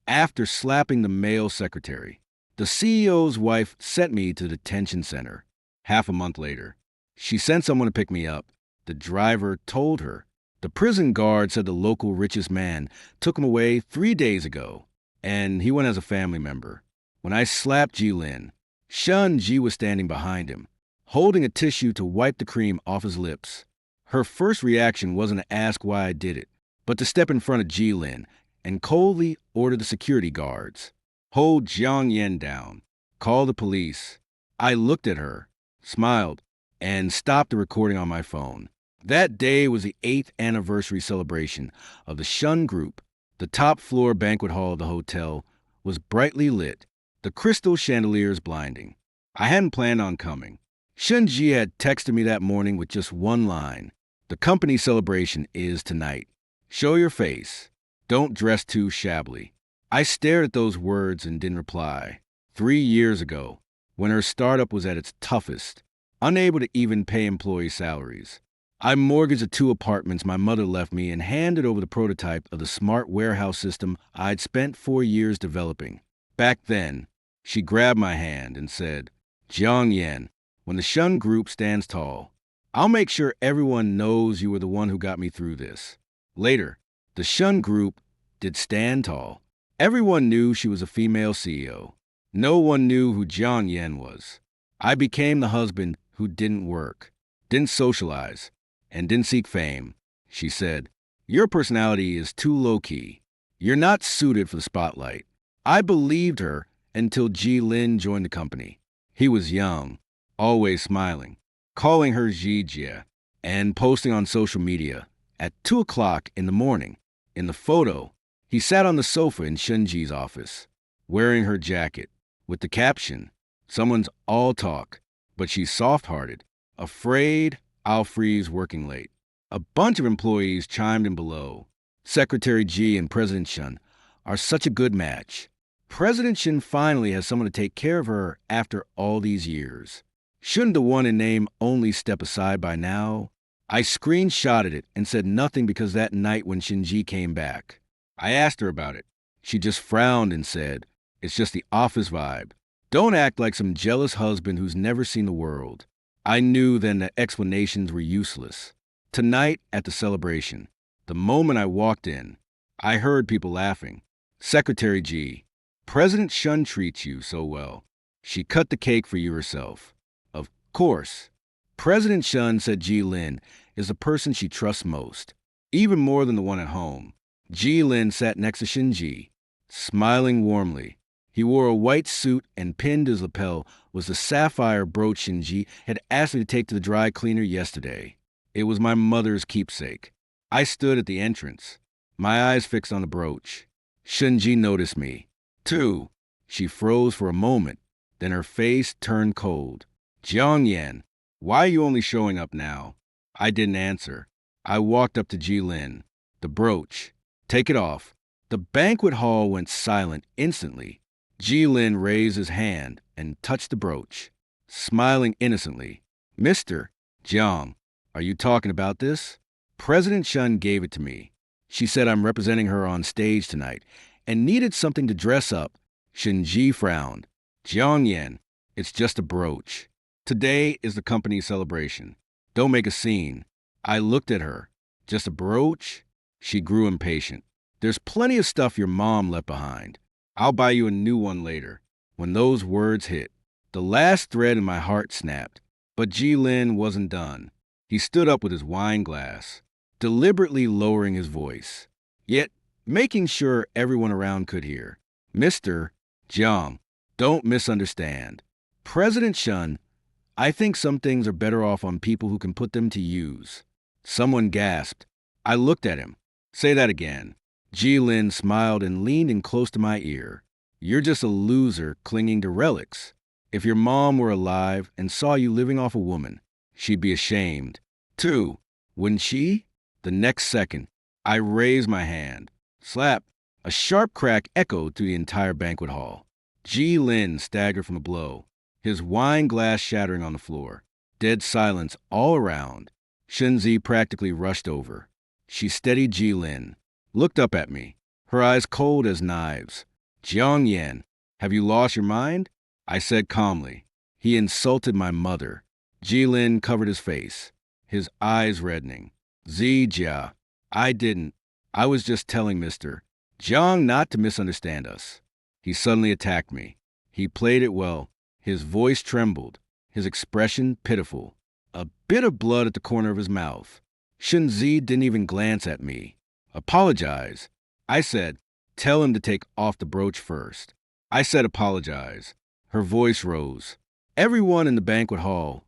after slapping the male secretary. The CEO's wife sent me to the detention center. Half a month later, she sent someone to pick me up. The driver told her. The prison guard said the local richest man took him away 3 days ago, and he went as a family member. When I slapped Ji-Lin, Shun Ji was standing behind him, holding a tissue to wipe the cream off his lips. Her first reaction wasn't to ask why I did it, but to step in front of Ji-Lin and coldly order the security guards. Hold Jiang Yen down. Call the police. I looked at her, smiled, and stopped the recording on my phone. That day was the 8th anniversary celebration of the Shun Group. The top floor banquet hall of the hotel was brightly lit, the crystal chandeliers blinding. I hadn't planned on coming. Shunji had texted me that morning with just one line. The company celebration is tonight. Show your face. Don't dress too shabbily. I stared at those words and didn't reply. 3 years ago, when her startup was at its toughest, unable to even pay employee salaries, I mortgaged the 2 apartments my mother left me and handed over the prototype of the smart warehouse system I'd spent 4 years developing. Back then, she grabbed my hand and said, "Jiang Yen, when the Shun Group stands tall, I'll make sure everyone knows you were the one who got me through this." Later, the Shun Group did stand tall. Everyone knew she was a female CEO. No one knew who Jiang Yen was. I became the husband who didn't work, didn't socialize, and didn't seek fame. She said, "Your personality is too low-key. You're not suited for the spotlight." I believed her until Ji-Lin joined the company. He was young, always smiling, calling her Ji-Jie, and posting on social media at 2 o'clock in the morning. In the photo, he sat on the sofa in Shunji's office, wearing her jacket, with the caption, "Someone's all talk, but she's soft-hearted, afraid I'll freeze working late." A bunch of employees chimed in below. Secretary Ji and President Shun are such a good match. President Shun finally has someone to take care of her after all these years. Shouldn't the one in name only step aside by now? I screenshotted it and said nothing because that night when Shinji came back, I asked her about it. She just frowned and said, "It's just the office vibe. Don't act like some jealous husband who's never seen the world." I knew then that explanations were useless. Tonight at the celebration, the moment I walked in, I heard people laughing. Secretary G, "President Shun treats you so well. She cut the cake for you herself." Of course. President Shun said Ji-Lin is the person she trusts most, even more than the one at home. Ji-Lin sat next to Shinji, smiling warmly. He wore a white suit and pinned his lapel was the sapphire brooch Shinji had asked me to take to the dry cleaner yesterday. It was my mother's keepsake. I stood at the entrance, my eyes fixed on the brooch. Shinji noticed me, too. She froze for a moment, then her face turned cold. "Jiang Yan, why are you only showing up now?" I didn't answer. I walked up to Ji-Lin. "The brooch. Take it off." The banquet hall went silent instantly. Ji-Lin raised his hand and touched the brooch, smiling innocently. "Mr. Jiang, are you talking about this?" President Shun gave it to me. She said I'm representing her on stage tonight and needed something to dress up. Shinji frowned. "Jiang Yan, it's just a brooch. Today is the company's celebration. Don't make a scene." I looked at her. "Just a brooch?" She grew impatient. "There's plenty of stuff your mom left behind. I'll buy you a new one later." When those words hit, the last thread in my heart snapped. But Ji-Lin wasn't done. He stood up with his wine glass, deliberately lowering his voice, yet making sure everyone around could hear. "Mr. Jiang, don't misunderstand. President Shun, I think some things are better off on people who can put them to use." Someone gasped. I looked at him. "Say that again." Ji-Lin smiled and leaned in close to my ear. "You're just a loser clinging to relics. If your mom were alive and saw you living off a woman, she'd be ashamed, too, wouldn't she?" The next second, I raised my hand. Slap! A sharp crack echoed through the entire banquet hall. Ji-Lin staggered from the blow, his wine glass shattering on the floor. Dead silence all around. Shinzi practically rushed over. She steadied Ji-Lin, looked up at me, her eyes cold as knives. Jiang Yan, have you lost your mind? I said calmly. He insulted my mother. Jilin covered his face, his eyes reddening. Jia, I didn't. I was just telling Mr. Jiang not to misunderstand us. He suddenly attacked me. He played it well. His voice trembled, his expression pitiful. A bit of blood at the corner of his mouth. Shunzi didn't even glance at me. Apologize. I said, tell him to take off the brooch first. I said apologize. Her voice rose. Everyone in the banquet hall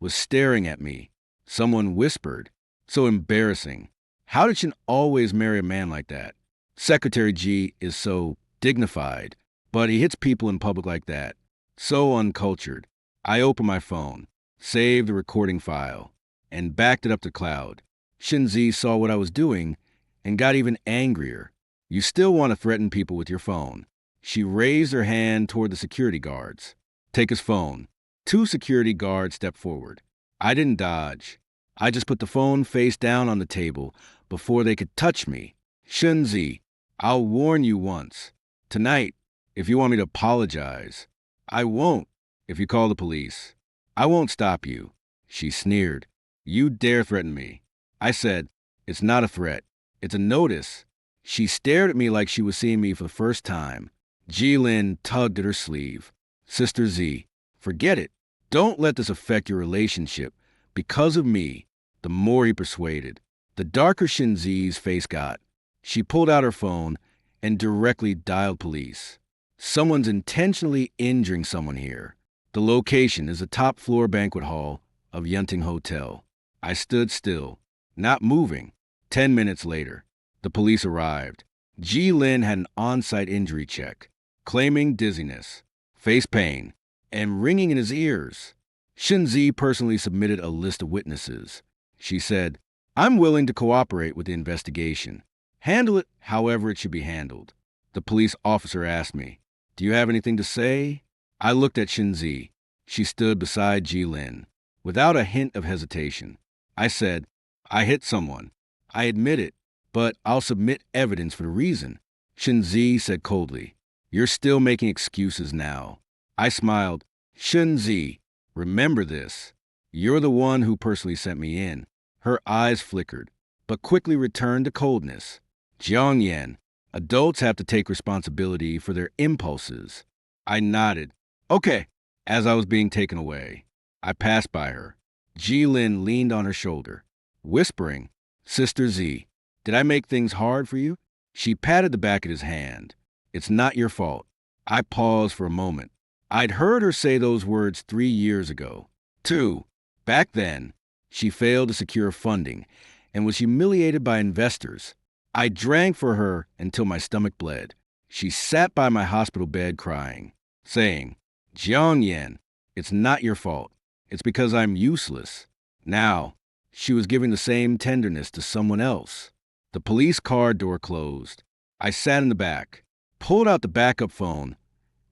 was staring at me. Someone whispered, so embarrassing. How did she always marry a man like that? Secretary G is so dignified, but he hits people in public like that. So uncultured. I opened my phone, saved the recording file, and backed it up to cloud. Shinzi saw what I was doing and got even angrier. You still want to threaten people with your phone. She raised her hand toward the security guards. Take his phone. 2 security guards stepped forward. I didn't dodge. I just put the phone face down on the table before they could touch me. Shinzi, I'll warn you once. Tonight, if you want me to apologize, I won't. If you call the police, I won't stop you. She sneered. You dare threaten me. I said, it's not a threat. It's a notice. She stared at me like she was seeing me for the first time. Jilin tugged at her sleeve. Sister Z, forget it. Don't let this affect your relationship. Because of me. The more he persuaded, the darker Shinzi's face got. She pulled out her phone and directly dialed police. Someone's intentionally injuring someone here. The location is a top-floor banquet hall of Yunting Hotel. I stood still, not moving. 10 minutes later, the police arrived. Jilin had an on-site injury check, claiming dizziness, face pain, and ringing in his ears. Shinzi personally submitted a list of witnesses. She said, I'm willing to cooperate with the investigation. Handle it however it should be handled. The police officer asked me, do you have anything to say? I looked at Shinzi. She stood beside Jilin. Without a hint of hesitation, I said, I hit someone. I admit it, but I'll submit evidence for the reason. Shinzi said coldly, you're still making excuses now. I smiled. Shinzi, remember this. You're the one who personally sent me in. Her eyes flickered, but quickly returned to coldness. Jiang Yan, adults have to take responsibility for their impulses. I nodded. Okay. As I was being taken away, I passed by her. Jilin leaned on her shoulder, whispering, Sister Z, did I make things hard for you? She patted the back of his hand. It's not your fault. I paused for a moment. I'd heard her say those words 3 years ago. 2. Back then, she failed to secure funding and was humiliated by investors. I drank for her until my stomach bled. She sat by my hospital bed crying, saying, Jiang Yan, it's not your fault. It's because I'm useless. Now, she was giving the same tenderness to someone else. The police car door closed. I sat in the back, pulled out the backup phone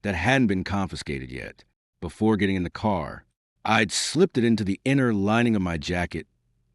that hadn't been confiscated yet. Before getting in the car, I'd slipped it into the inner lining of my jacket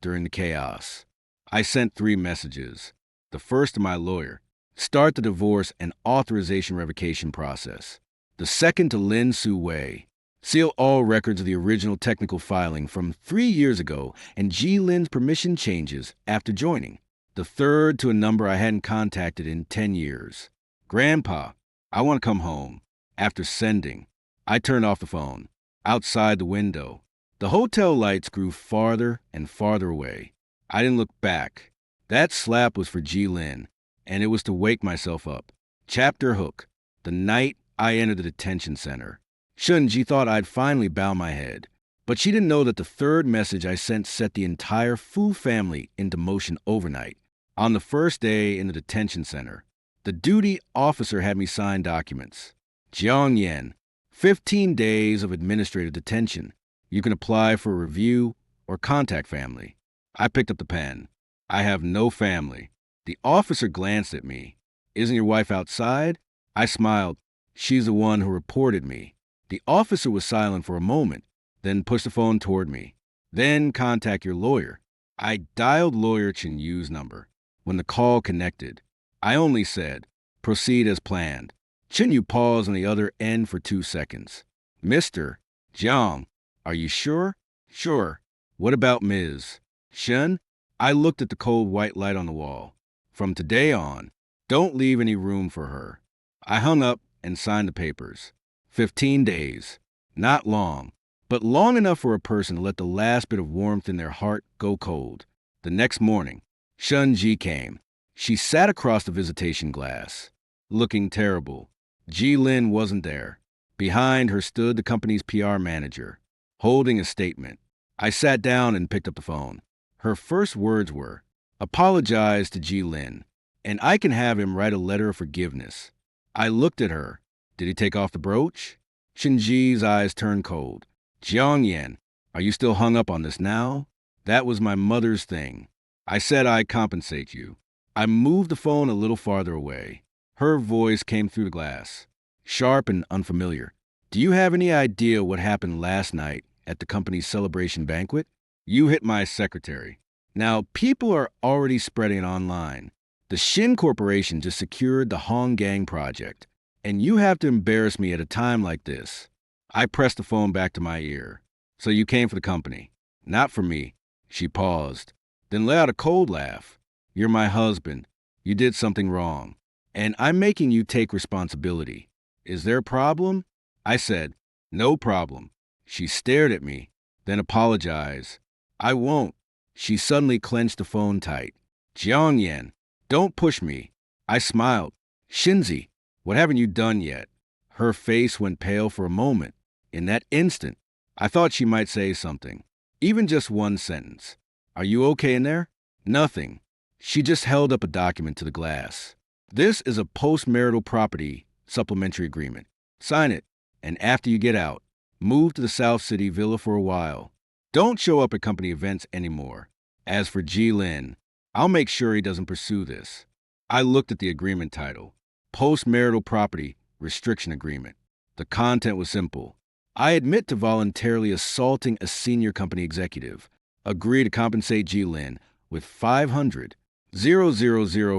during the chaos. I sent 3 messages. The first to my lawyer, start the divorce and authorization revocation process. The second to Lin Su Wei, seal all records of the original technical filing from 3 years ago and Jilin's permission changes after joining. The third to a number I hadn't contacted in 10 years. Grandpa, I want to come home. After sending, I turned off the phone. Outside the window, the hotel lights grew farther and farther away. I didn't look back. That slap was for Jilin, and it was to wake myself up. Chapter hook. The night I entered the detention center. Shunji thought I'd finally bow my head, but she didn't know that the third message I sent set the entire Fu family into motion overnight. On the first day in the detention center, the duty officer had me sign documents. Jiang Yan, 15 days of administrative detention. You can apply for review or contact family. I picked up the pen. I have no family. The officer glanced at me. Isn't your wife outside? I smiled. She's the one who reported me. The officer was silent for a moment, then pushed the phone toward me. Then contact your lawyer. I dialed lawyer Chen Yu's number. When the call connected, I only said, proceed as planned. Chen Yu paused on the other end for 2 seconds. Mr. Jiang, are you sure? Sure. What about Ms. Shen? I looked at the cold white light on the wall. From today on, don't leave any room for her. I hung up and signed the papers. 15 days. Not long, but long enough for a person to let the last bit of warmth in their heart go cold. The next morning, Shun Ji came. She sat across the visitation glass, looking terrible. Ji Lin wasn't there. Behind her stood the company's PR manager, holding a statement. I sat down and picked up the phone. Her first words were, "Apologize to Ji Lin, and I can have him write a letter of forgiveness." I looked at her. Did he take off the brooch? Shinji's eyes turned cold. Jiang Yan, are you still hung up on this now? That was my mother's thing. I said I'd compensate you. I moved the phone a little farther away. Her voice came through the glass, sharp and unfamiliar. Do you have any idea what happened last night at the company's celebration banquet? You hit my secretary. Now, people are already spreading it online. The Shin Corporation just secured the Hong Gang project, and you have to embarrass me at a time like this. I pressed the phone back to my ear. So you came for the company. Not for me. She paused, then let out a cold laugh. You're my husband. You did something wrong, and I'm making you take responsibility. Is there a problem? I said, no problem. She stared at me, then apologized. I won't. She suddenly clenched the phone tight. Jiang Yan, don't push me. I smiled. Shinzi, what haven't you done yet? Her face went pale for a moment. In that instant, I thought she might say something, even just one sentence. Are you okay in there? Nothing. She just held up a document to the glass. This is a post-marital property supplementary agreement. Sign it, and after you get out, move to the South City villa for a while. Don't show up at company events anymore. As for Ji Lin, I'll make sure he doesn't pursue this. I looked at the agreement title, Post-Marital Property Restriction Agreement. The content was simple. I admit to voluntarily assaulting a senior company executive. Agree to compensate Ji Lin with 500,000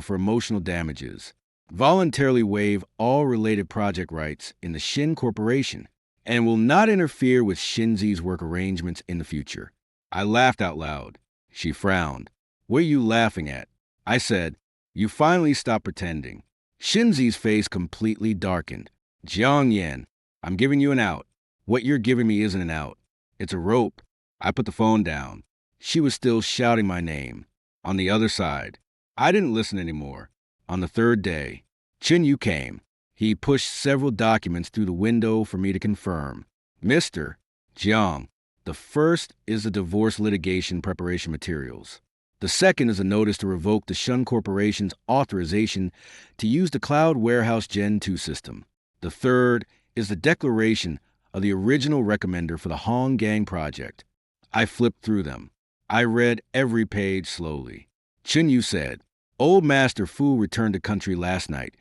for emotional damages. Voluntarily waive all related project rights in the Shin Corporation and will not interfere with Shinzi's work arrangements in the future. I laughed out loud. She frowned. What are you laughing at? I said, you finally stopped pretending. Shinzi's face completely darkened. Jiang Yan, I'm giving you an out. What you're giving me isn't an out. It's a rope. I put the phone down. She was still shouting my name. On the other side, I didn't listen anymore. On the third day, Chen Yu came. He pushed several documents through the window for me to confirm. Mr. Jiang, the first is the divorce litigation preparation materials. The second is a notice to revoke the Shun Corporation's authorization to use the Cloud Warehouse Gen 2 system. The third is the declaration of the original recommender for the Hong Gang project. I flipped through them. I read every page slowly. Chen Yu said, Old Master Fu returned to country last night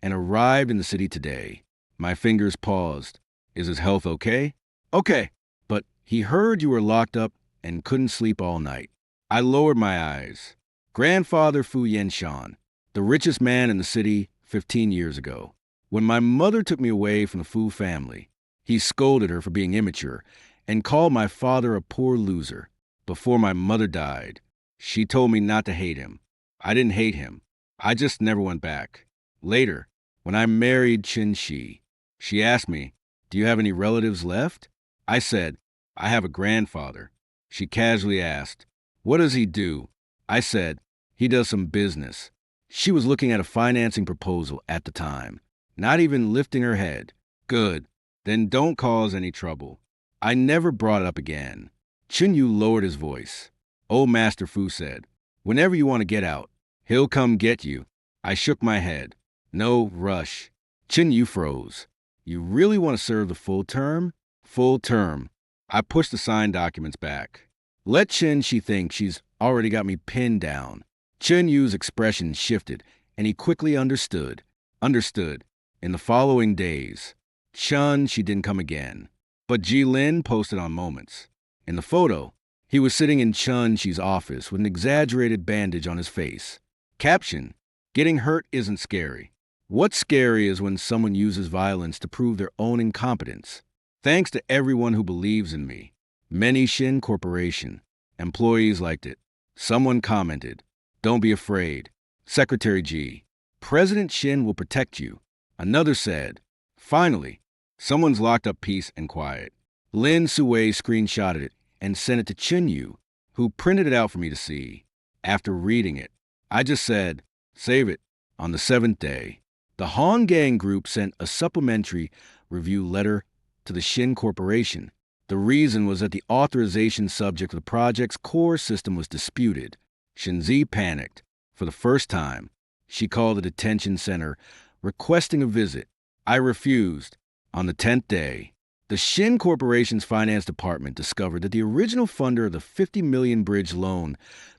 and arrived in the city today. My fingers paused. Is his health okay? Okay, but he heard you were locked up and couldn't sleep all night. I lowered my eyes. Grandfather Fu Yenshan, the richest man in the city 15 years ago. When my mother took me away from the Fu family, he scolded her for being immature and called my father a poor loser. Before my mother died, she told me not to hate him. I didn't hate him. I just never went back. Later, when I married Qin Shi, she asked me, do you have any relatives left? I said, I have a grandfather. She casually asked, what does he do? I said, he does some business. She was looking at a financing proposal at the time, not even lifting her head. Good. Then don't cause any trouble. I never brought it up again. Chen Yu lowered his voice. Old Master Fu said, whenever you want to get out, he'll come get you. I shook my head. No rush. Chen Yu froze. You really want to serve the full term? Full term. I pushed the signed documents back. Let Chen Shi think she's already got me pinned down. Chen Yu's expression shifted, and he quickly understood. Understood. In the following days, Chen Shi didn't come again. But Ji Lin posted on Moments. In the photo, he was sitting in Chen Shi's office with an exaggerated bandage on his face. Caption, getting hurt isn't scary. What's scary is when someone uses violence to prove their own incompetence. Thanks to everyone who believes in me. Many Shin Corporation employees liked it. Someone commented, "Don't be afraid. Secretary G. President Shin will protect you." Another said, "Finally, someone's locked up peace and quiet." Lin Sui screenshotted it and sent it to Chun Yu, who printed it out for me to see. After reading it, I just said, "Save it." On the 7th day, the Hong Gang group sent a supplementary review letter to the Shin Corporation. The reason was that the authorization subject of the project's core system was disputed. Shinzi panicked. For the first time, she called the detention center, requesting a visit. I refused. On the 10th day, the Shin Corporation's finance department discovered that the original funder of the 50 million bridge loan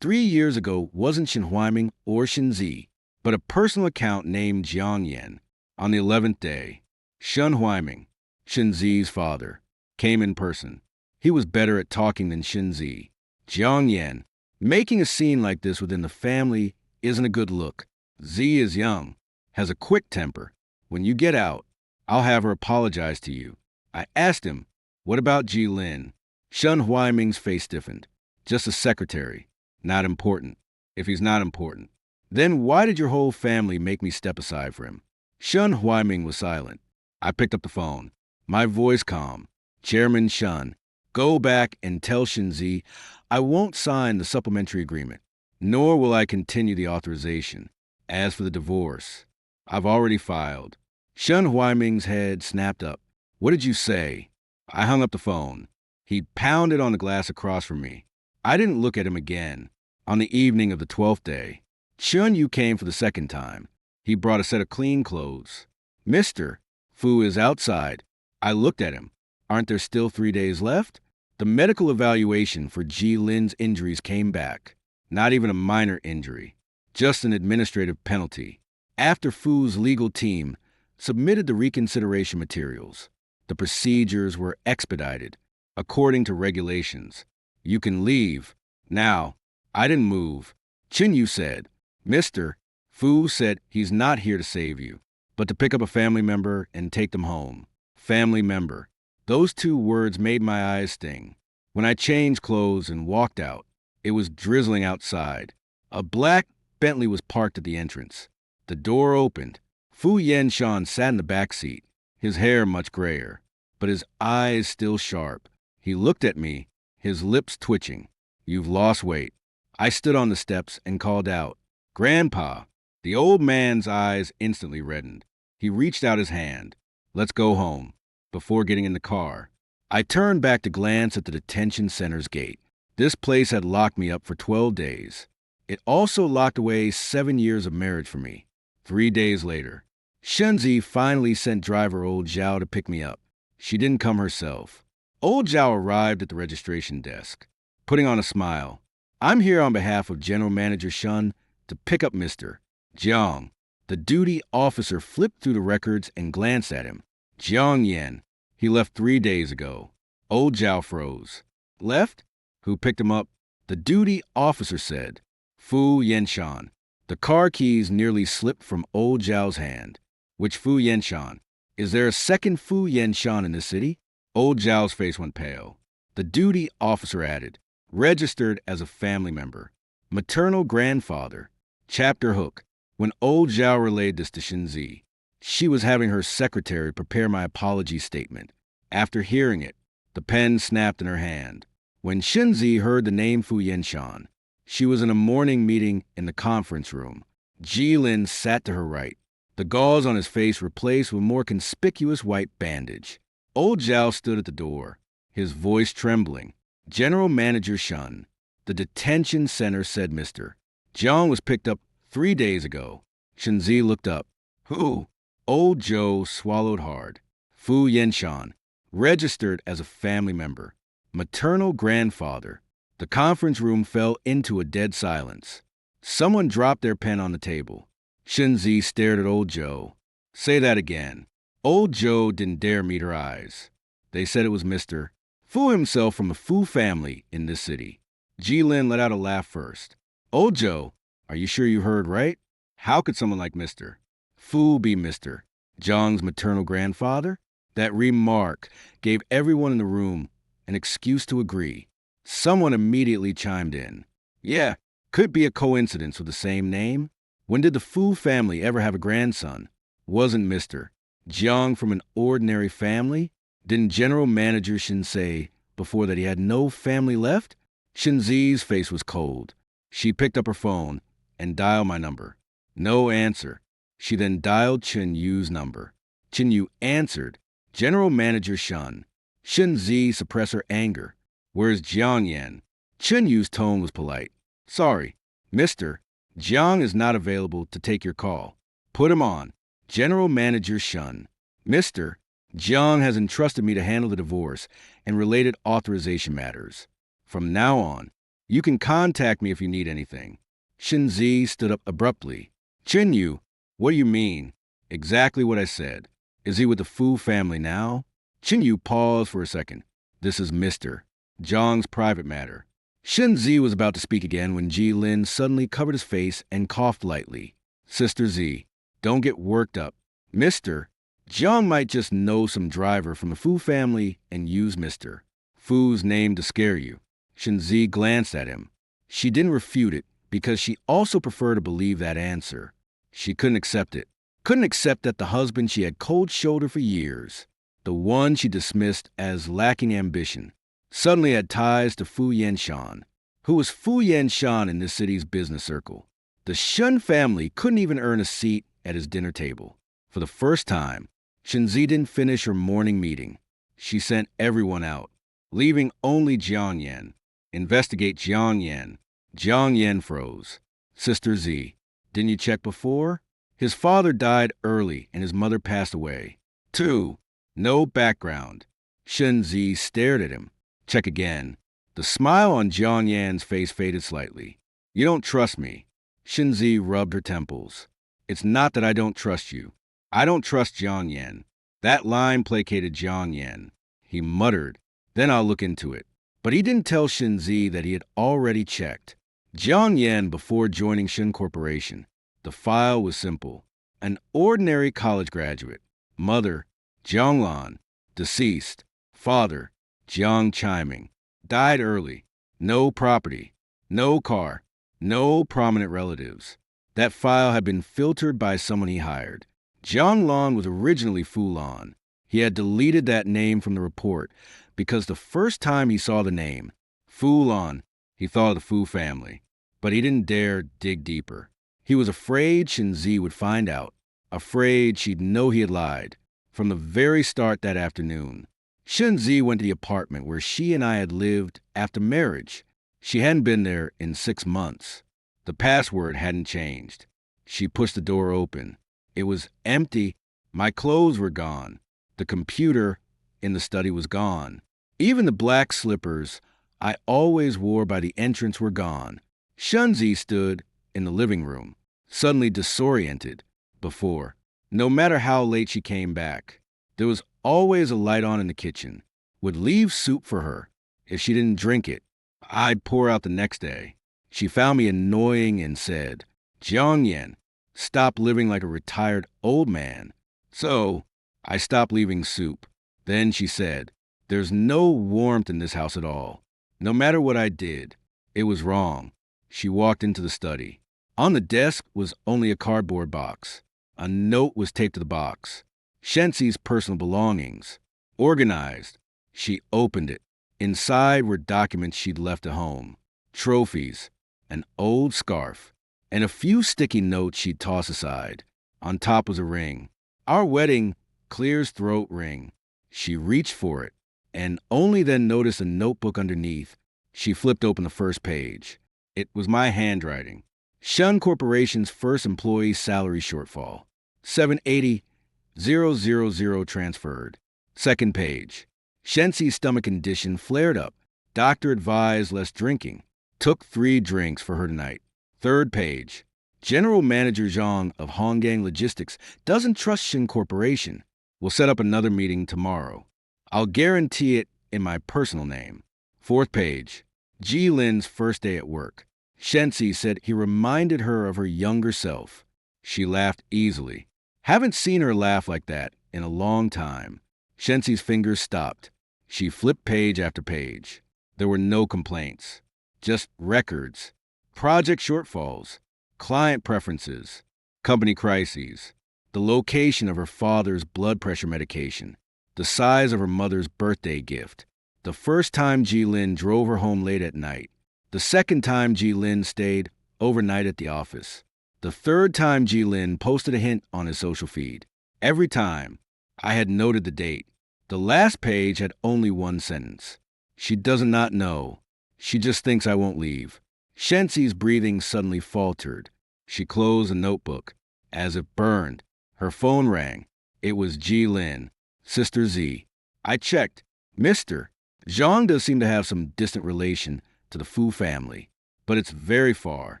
3 years ago wasn't Shin Huiming or Shinzi, but a personal account named Jiang Yan. On the 11th day, Shen Huiming, Shinzi's father, came in person. He was better at talking than Shinzi. Jiang Yan, making a scene like this within the family isn't a good look. Z is young, has a quick temper. When you get out, I'll have her apologize to you. I asked him, "What about Ji Lin?" Shen Huiming's face stiffened. "Just a secretary. Not important." "If he's not important, then why did your whole family make me step aside for him?" Shen Huiming was silent. I picked up the phone. My voice calm. "Chairman Shen, go back and tell Shinzi I won't sign the supplementary agreement, nor will I continue the authorization. As for the divorce, I've already filed." Shen Huiming's head snapped up. "What did you say?" I hung up the phone. He pounded on the glass across from me. I didn't look at him again. On the evening of the 12th day, Chun Yu came for the second time. He brought a set of clean clothes. "Mister, Fu is outside." I looked at him. "Aren't there still 3 days left?" The medical evaluation for Ji Lin's injuries came back. Not even a minor injury, just an administrative penalty. After Fu's legal team submitted the reconsideration materials, the procedures were expedited, according to regulations. "You can leave. Now." I didn't move. Chin Yu said, "Mister, Fu said he's not here to save you, but to pick up a family member and take them home." Family member. Those 2 words made my eyes sting. When I changed clothes and walked out, it was drizzling outside. A black Bentley was parked at the entrance. The door opened. Fu Yenshan sat in the back seat, his hair much grayer, but his eyes still sharp. He looked at me, his lips twitching. "You've lost weight." I stood on the steps and called out, "Grandpa." The old man's eyes instantly reddened. He reached out his hand. "Let's go home," before getting in the car. I turned back to glance at the detention center's gate. This place had locked me up for 12 days. It also locked away 7 years of marriage for me. 3 days later, Shenzi finally sent driver old Zhao to pick me up. She didn't come herself. Old Zhao arrived at the registration desk, putting on a smile. "I'm here on behalf of General Manager Shun to pick up Mr. Jiang." The duty officer flipped through the records and glanced at him. "Jiang Yan. He left 3 days ago." Old Zhao froze. "Left? Who picked him up?" The duty officer said, "Fu Yenshan." The car keys nearly slipped from old Zhao's hand. "Which Fu Yenshan? Is there a second Fu Yenshan in the city?" Old Zhao's face went pale. The duty officer added, "Registered as a family member. Maternal grandfather." Chapter hook. When old Zhao relayed this to Shinzi, she was having her secretary prepare my apology statement. After hearing it, the pen snapped in her hand. When Shinzi heard the name Fu Yenshan, she was in a morning meeting in the conference room. Ji Lin sat to her right, the gauze on his face replaced with more conspicuous white bandage. Old Zhao stood at the door, his voice trembling. "General Manager Shun, the detention center said Mr. Jiang was picked up 3 days ago." Shinzi looked up. "Who?" Old Zhou swallowed hard. "Fu Yenshan, registered as a family member. Maternal grandfather." The conference room fell into a dead silence. Someone dropped their pen on the table. Shinzi stared at old Zhou. "Say that again." Old Zhou didn't dare meet her eyes. "They said it was Mr. Fu himself from the Fu family in this city." Ji Lin let out a laugh first. "Old Zhou, are you sure you heard right? How could someone like Mr. Fool be Mr. Jiang's maternal grandfather? That remark gave everyone in the room an excuse to agree. Someone immediately chimed in. Yeah, could be a coincidence with the same name. When did the Fu family ever have a grandson? Wasn't Mr. Jiang from an ordinary family? Didn't General Manager Shin say before that he had no family left? Shinzi's face was cold. She picked up her phone and dialed my number. No answer. She then dialed Chen Yu's number. Chen Yu answered. General Manager Shun. Shinzi suppressed her anger. Where's Jiang Yan? Chen Yu's tone was polite. Sorry, Mr. Jiang is not available to take your call. Put him on. General Manager Shun. Mr. Jiang has entrusted me to handle the divorce and related authorization matters. From now on, you can contact me if you need anything. Shinzi stood up abruptly. Chen Yu, what do you mean? Exactly what I said. Is he with the Fu family now? Chen Yu paused for a second. This is Mr. Jiang's private matter. Shinzi was about to speak again when Ji Lin suddenly covered his face and coughed lightly. Sister Z, don't get worked up. Mr. Jiang might just know some driver from the Fu family and use Mr. Fu's name to scare you. Shinzi glanced at him. She didn't refute it because she also preferred to believe that answer. She couldn't accept it. Couldn't accept that the husband she had cold-shouldered for years, the one she dismissed as lacking ambition, suddenly had ties to Fu Yanshan, who was Fu Yanshan in this city's business circle. The Shun family couldn't even earn a seat at his dinner table. For the first time, Shinzi didn't finish her morning meeting. She sent everyone out, leaving only Jiang Yan. Investigate Jiang Yan. Jiang Yan froze. Sister Z, didn't you check before? His father died early and his mother passed away. 2. No background. Shinzi stared at him. Check again. The smile on Jiang Yan's face faded slightly. You don't trust me. Shinzi rubbed her temples. It's not that I don't trust you. I don't trust Jiang Yan. That line placated Jiang Yan. He muttered, then I'll look into it. But he didn't tell Shinzi that he had already checked. Jiang Yan before joining Shin Corporation. The file was simple. An ordinary college graduate. Mother, Jianglan. Deceased. Father, Jiang Chiming. Died early. No property. No car. No prominent relatives. That file had been filtered by someone he hired. Jianglan was originally Fulan. He had deleted that name from the report because the first time he saw the name, Fulan, he thought of the Fu family. But he didn't dare dig deeper. He was afraid Shinzi would find out, afraid she'd know he had lied. From the very start that afternoon, Shinzi went to the apartment where she and I had lived after marriage. She hadn't been there in 6 months. The password hadn't changed. She pushed the door open. It was empty. My clothes were gone. The computer in the study was gone. Even the black slippers I always wore by the entrance were gone. Shinzi stood in the living room, suddenly disoriented. Before, no matter how late she came back, there was always a light on in the kitchen. Would leave soup for her. If she didn't drink it, I'd pour out the next day. She found me annoying and said, Jiang Yan, stop living like a retired old man. So, I stopped leaving soup. Then she said, there's no warmth in this house at all. No matter what I did, it was wrong. She walked into the study. On the desk was only a cardboard box. A note was taped to the box. Shensi's personal belongings. Organized. She opened it. Inside were documents she'd left at home. Trophies. An old scarf. And a few sticky notes she'd tossed aside. On top was a ring. Our wedding, Clear's throat ring. She reached for it, and only then noticed a notebook underneath. She flipped open the first page. It was my handwriting. Shun Corporation's first employee salary shortfall. 780,000 transferred. Second page. Shensi's stomach condition flared up. Doctor advised less drinking. Took 3 drinks for her tonight. Third page. General Manager Zhang of Honggang Logistics doesn't trust Shin Corporation. We'll set up another meeting tomorrow. I'll guarantee it in my personal name. Fourth page. Ji Lin's first day at work. Shensi said he reminded her of her younger self. She laughed easily. Haven't seen her laugh like that in a long time. Shensi's fingers stopped. She flipped page after page. There were no complaints, just records, project shortfalls, client preferences, company crises, the location of her father's blood pressure medication, the size of her mother's birthday gift, the first time Ji Lin drove her home late at night, the second time Ji Lin stayed overnight at the office, the third time Ji Lin posted a hint on his social feed. Every time, I had noted the date. The last page had only one sentence. She does not know. She just thinks I won't leave. Shensi's breathing suddenly faltered. She closed the notebook, as if burned. Her phone rang. It was Ji Lin, Sister Z. I checked. Mr. Zhang does seem to have some distant relation to the Fu family, but it's very far.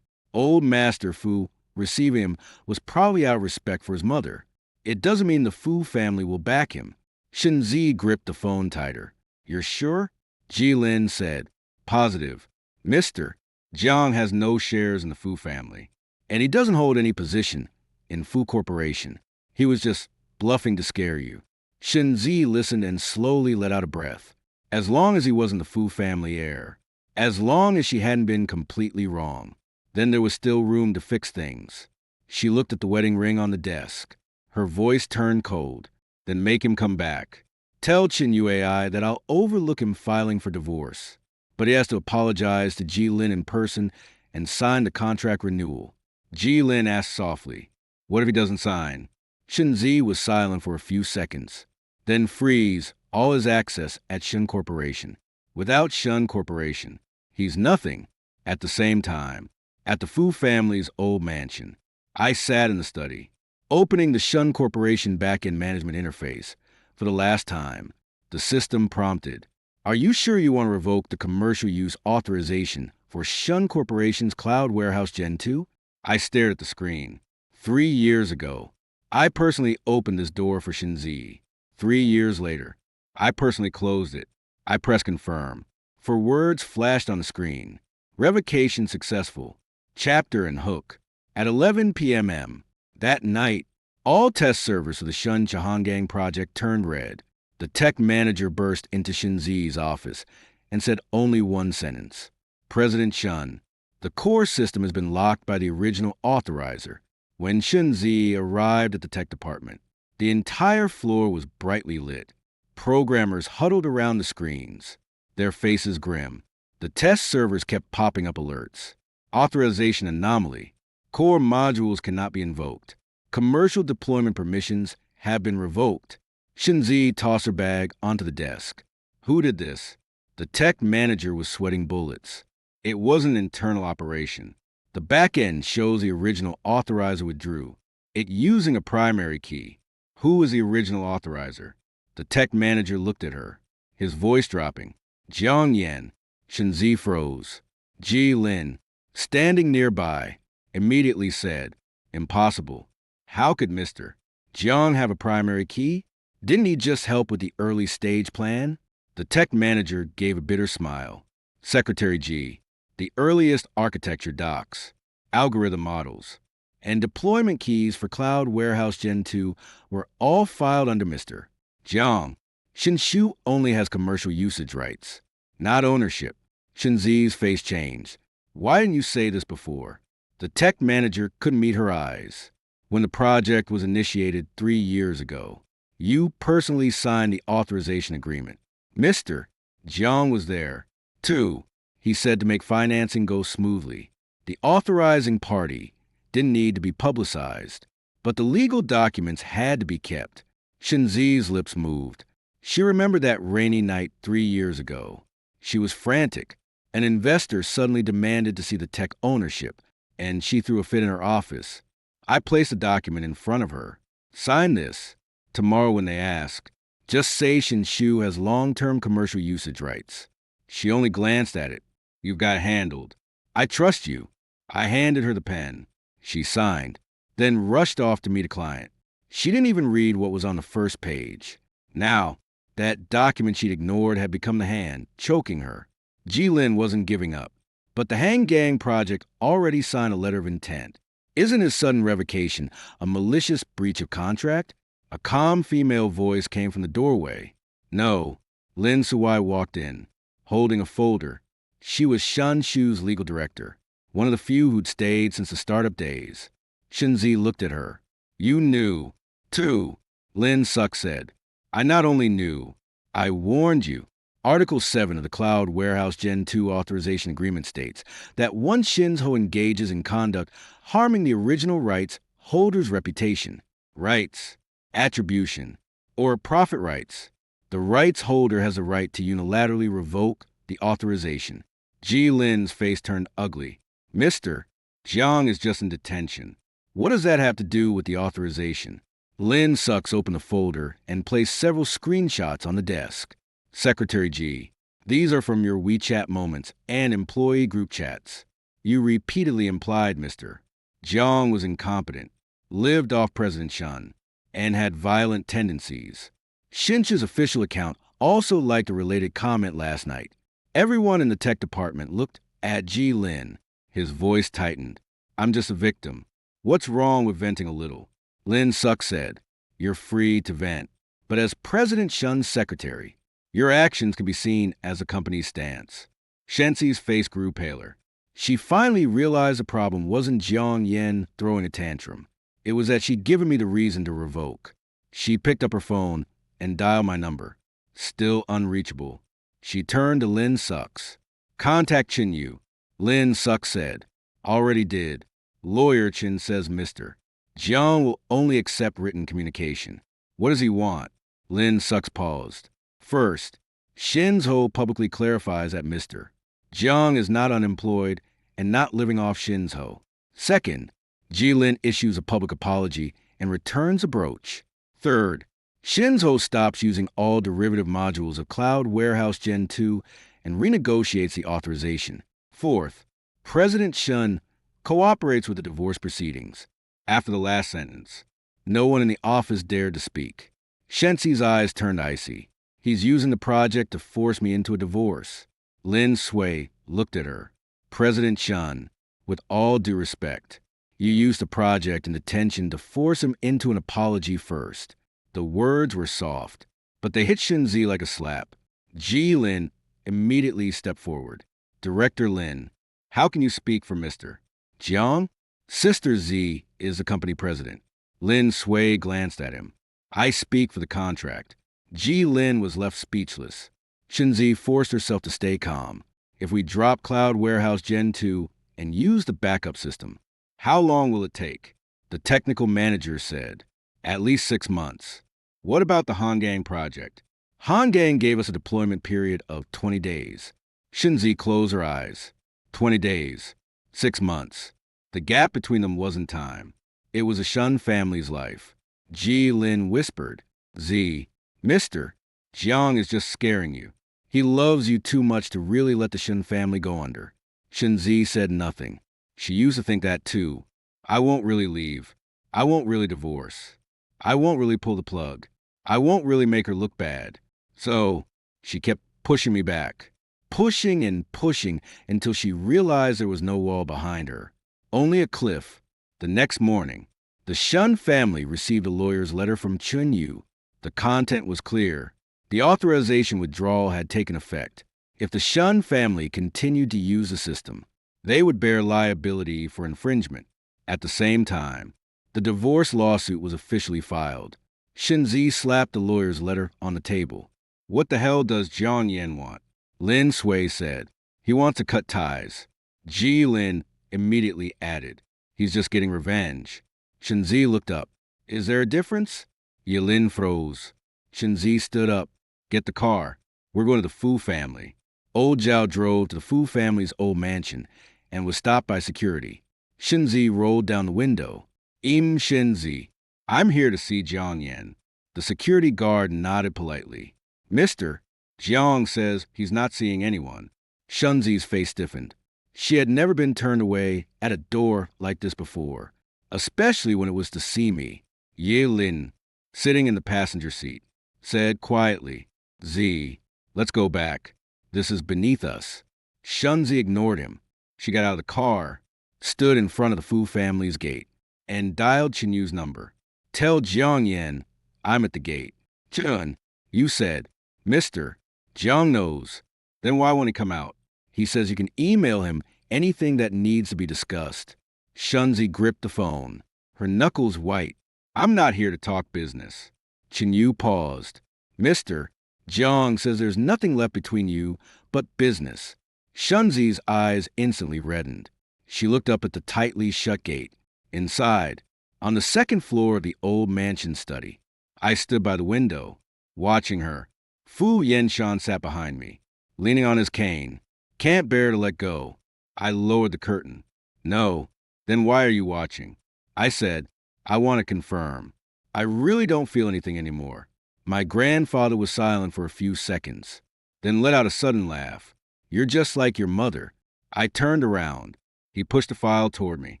Old Master Fu receiving him was probably out of respect for his mother. It doesn't mean the Fu family will back him. Shenzi gripped the phone tighter. You're sure? Ji Lin said. Positive. Mr. Jiang has no shares in the Fu family, and he doesn't hold any position in Fu Corporation. He was just bluffing to scare you. Shenzi listened and slowly let out a breath. As long as he wasn't the Fu family heir. As long as she hadn't been completely wrong. Then there was still room to fix things. She looked at the wedding ring on the desk. Her voice turned cold. Then make him come back. Tell Qin Yuai that I'll overlook him filing for divorce. But he has to apologize to Ji Lin in person and sign the contract renewal. Ji Lin asked softly, what if he doesn't sign? Shenzi was silent for a few seconds. Then freeze all his access at Shun Corporation. Without Shun Corporation, he's nothing. At the same time, at the Fu family's old mansion, I sat in the study, opening the Shun Corporation back-end management interface. For the last time, the system prompted, are you sure you want to revoke the commercial use authorization for Shun Corporation's Cloud Warehouse Gen 2? I stared at the screen. 3 years ago, I personally opened this door for Shenzi. 3 years later, I personally closed it. I pressed confirm. 4 words flashed on the screen. Revocation successful. Chapter and hook. At 11 p.m. that night, all test servers for the Shun Chahangang project turned red. The tech manager burst into Shenzi's office and said only one sentence. President Shun, the core system has been locked by the original authorizer. When Shenzi arrived at the tech department, the entire floor was brightly lit. Programmers huddled around the screens, their faces grim. The test servers kept popping up alerts. Authorization anomaly. Core modules cannot be invoked. Commercial deployment permissions have been revoked. Shenzi tossed her bag onto the desk. Who did this? The tech manager was sweating bullets. It was an internal operation. The back end shows the original authorizer withdrew, it using a primary key. Who was the original authorizer? The tech manager looked at her, his voice dropping. Jiang Yan. Shenzi froze. Ji Lin, standing nearby, immediately said, impossible. How could Mr. Jiang have a primary key? Didn't he just help with the early stage plan? The tech manager gave a bitter smile. Secretary G, the earliest architecture docs, algorithm models, and deployment keys for Cloud Warehouse Gen 2 were all filed under Mr. Jiang. Shinshu only has commercial usage rights, not ownership. Shenzi's face changed. Why didn't you say this before? The tech manager couldn't meet her eyes. When the project was initiated 3 years ago, you personally signed the authorization agreement. Mr. Jiang was there, too, he said, to make financing go smoothly. The authorizing party didn't need to be publicized, but the legal documents had to be kept. Shenzi's lips moved. She remembered that rainy night 3 years ago. She was frantic. An investor suddenly demanded to see the tech ownership, and she threw a fit in her office. I placed the document in front of her. Sign this. Tomorrow when they ask, just say Shinshu has long-term commercial usage rights. She only glanced at it. You've got handled. I trust you. I handed her the pen. She signed, then rushed off to meet a client. She didn't even read what was on the first page. Now, that document she'd ignored had become the hand, choking her. Ji Lin wasn't giving up, but the Hang Gang project already signed a letter of intent. Isn't his sudden revocation a malicious breach of contract? A calm female voice came from the doorway. No. Lin Suwai walked in, holding a folder. She was Shun Shu's legal director, one of the few who'd stayed since the startup days. Shinzi looked at her. You knew, too, Lin Suk said. I not only knew, I warned you. Article 7 of the Cloud Warehouse Gen 2 Authorization Agreement states that once Shinzo engages in conduct harming the original rights holder's reputation, rights, attribution, or profit rights, the rights holder has a right to unilaterally revoke the authorization. Ji Lin's face turned ugly. Mr. Jiang is just in detention. What does that have to do with the authorization? Lin Suk opened the folder and placed several screenshots on the desk. Secretary G, these are from your WeChat moments and employee group chats. You repeatedly implied Mr. Jiang was incompetent, lived off President Shun, and had violent tendencies. Shinchu's official account also liked a related comment last night. Everyone in the tech department looked at Ji Lin. His voice tightened. I'm just a victim. What's wrong with venting a little? Lin Suk said, you're free to vent. But as President Shun's secretary, your actions can be seen as a company's stance. Shenxi's face grew paler. She finally realized the problem wasn't Jiang Yen throwing a tantrum. It was that she'd given me the reason to revoke. She picked up her phone and dialed my number. Still unreachable. She turned to Lin Suk's. Contact Chin Yu. Lin Suk said. Already did. Lawyer Chin says Mr. Jiang will only accept written communication. What does he want? Lin Suk paused. First, Shinzo publicly clarifies that Mr. Jiang is not unemployed and not living off Shinzo. Second, Jilin issues a public apology and returns a brooch. Third, Shinzo stops using all derivative modules of Cloud Warehouse Gen 2 and renegotiates the authorization. Fourth, President Shun cooperates with the divorce proceedings. After the last sentence, no one in the office dared to speak. Shenxi's eyes turned icy. He's using the project to force me into a divorce. Lin Sui looked at her. President Shun, with all due respect, you used the project and the tension to force him into an apology first. The words were soft, but they hit Shinzi like a slap. Ji Lin immediately stepped forward. Director Lin, how can you speak for Mr. Jiang? Sister Z is the company president. Lin Sui glanced at him. I speak for the contract. Ji Lin was left speechless. Shinzi forced herself to stay calm. If we drop Cloud Warehouse Gen 2 and use the backup system, how long will it take? The technical manager said, at least 6 months. What about the Hongang project? Hongang gave us a deployment period of 20 days. Shinzi closed her eyes. 20 days. 6 months. The gap between them wasn't time. It was a Shun family's life. Ji Lin whispered, Z, Mr. Jiang is just scaring you. He loves you too much to really let the Shun family go under. Shinzi said nothing. She used to think that too. I won't really leave. I won't really divorce. I won't really pull the plug. I won't really make her look bad. So, she kept pushing me back. Pushing and pushing until she realized there was no wall behind her. Only a cliff. The next morning, the Shun family received a lawyer's letter from Chun Yu. The content was clear. The authorization withdrawal had taken effect. If the Shun family continued to use the system, they would bear liability for infringement. At the same time, the divorce lawsuit was officially filed. Shinzi slapped the lawyer's letter on the table. What the hell does Jiang Yen want? Lin Sui said. He wants to cut ties. Ji Lin immediately added. He's just getting revenge. Shinzi looked up. Is there a difference? Yilin froze. Shinzi stood up. Get the car. We're going to the Fu family. Old Zhao drove to the Fu family's old mansion and was stopped by security. Shinzi rolled down the window. Shinzi, I'm here to see Jiang Yan. The security guard nodded politely. Mr. Jiang says he's not seeing anyone. Shunzi's face stiffened. She had never been turned away at a door like this before, especially when it was to see me. Ye Lin, sitting in the passenger seat, said quietly, Z, let's go back. This is beneath us. Shunzi ignored him. She got out of the car. stood in front of the Fu family's gate, and dialed Chinyu's number. Tell Jiang Yen I'm at the gate. Chun, you said. Mister, Jiang knows. Then why won't he come out? He says you can email him anything that needs to be discussed. Shunzi gripped the phone, her knuckles white. I'm not here to talk business. Chinyu paused. Mister, Jiang says there's nothing left between you but business. Shunzi's eyes instantly reddened. She looked up at the tightly shut gate. Inside, on the second floor of the old mansion study, I stood by the window, watching her. Fu Yenshan sat behind me, leaning on his cane. Can't bear to let go. I lowered the curtain. No. Then why are you watching? I said, I want to confirm. I really don't feel anything anymore. My grandfather was silent for a few seconds, then let out a sudden laugh. You're just like your mother. I turned around. He pushed a file toward me.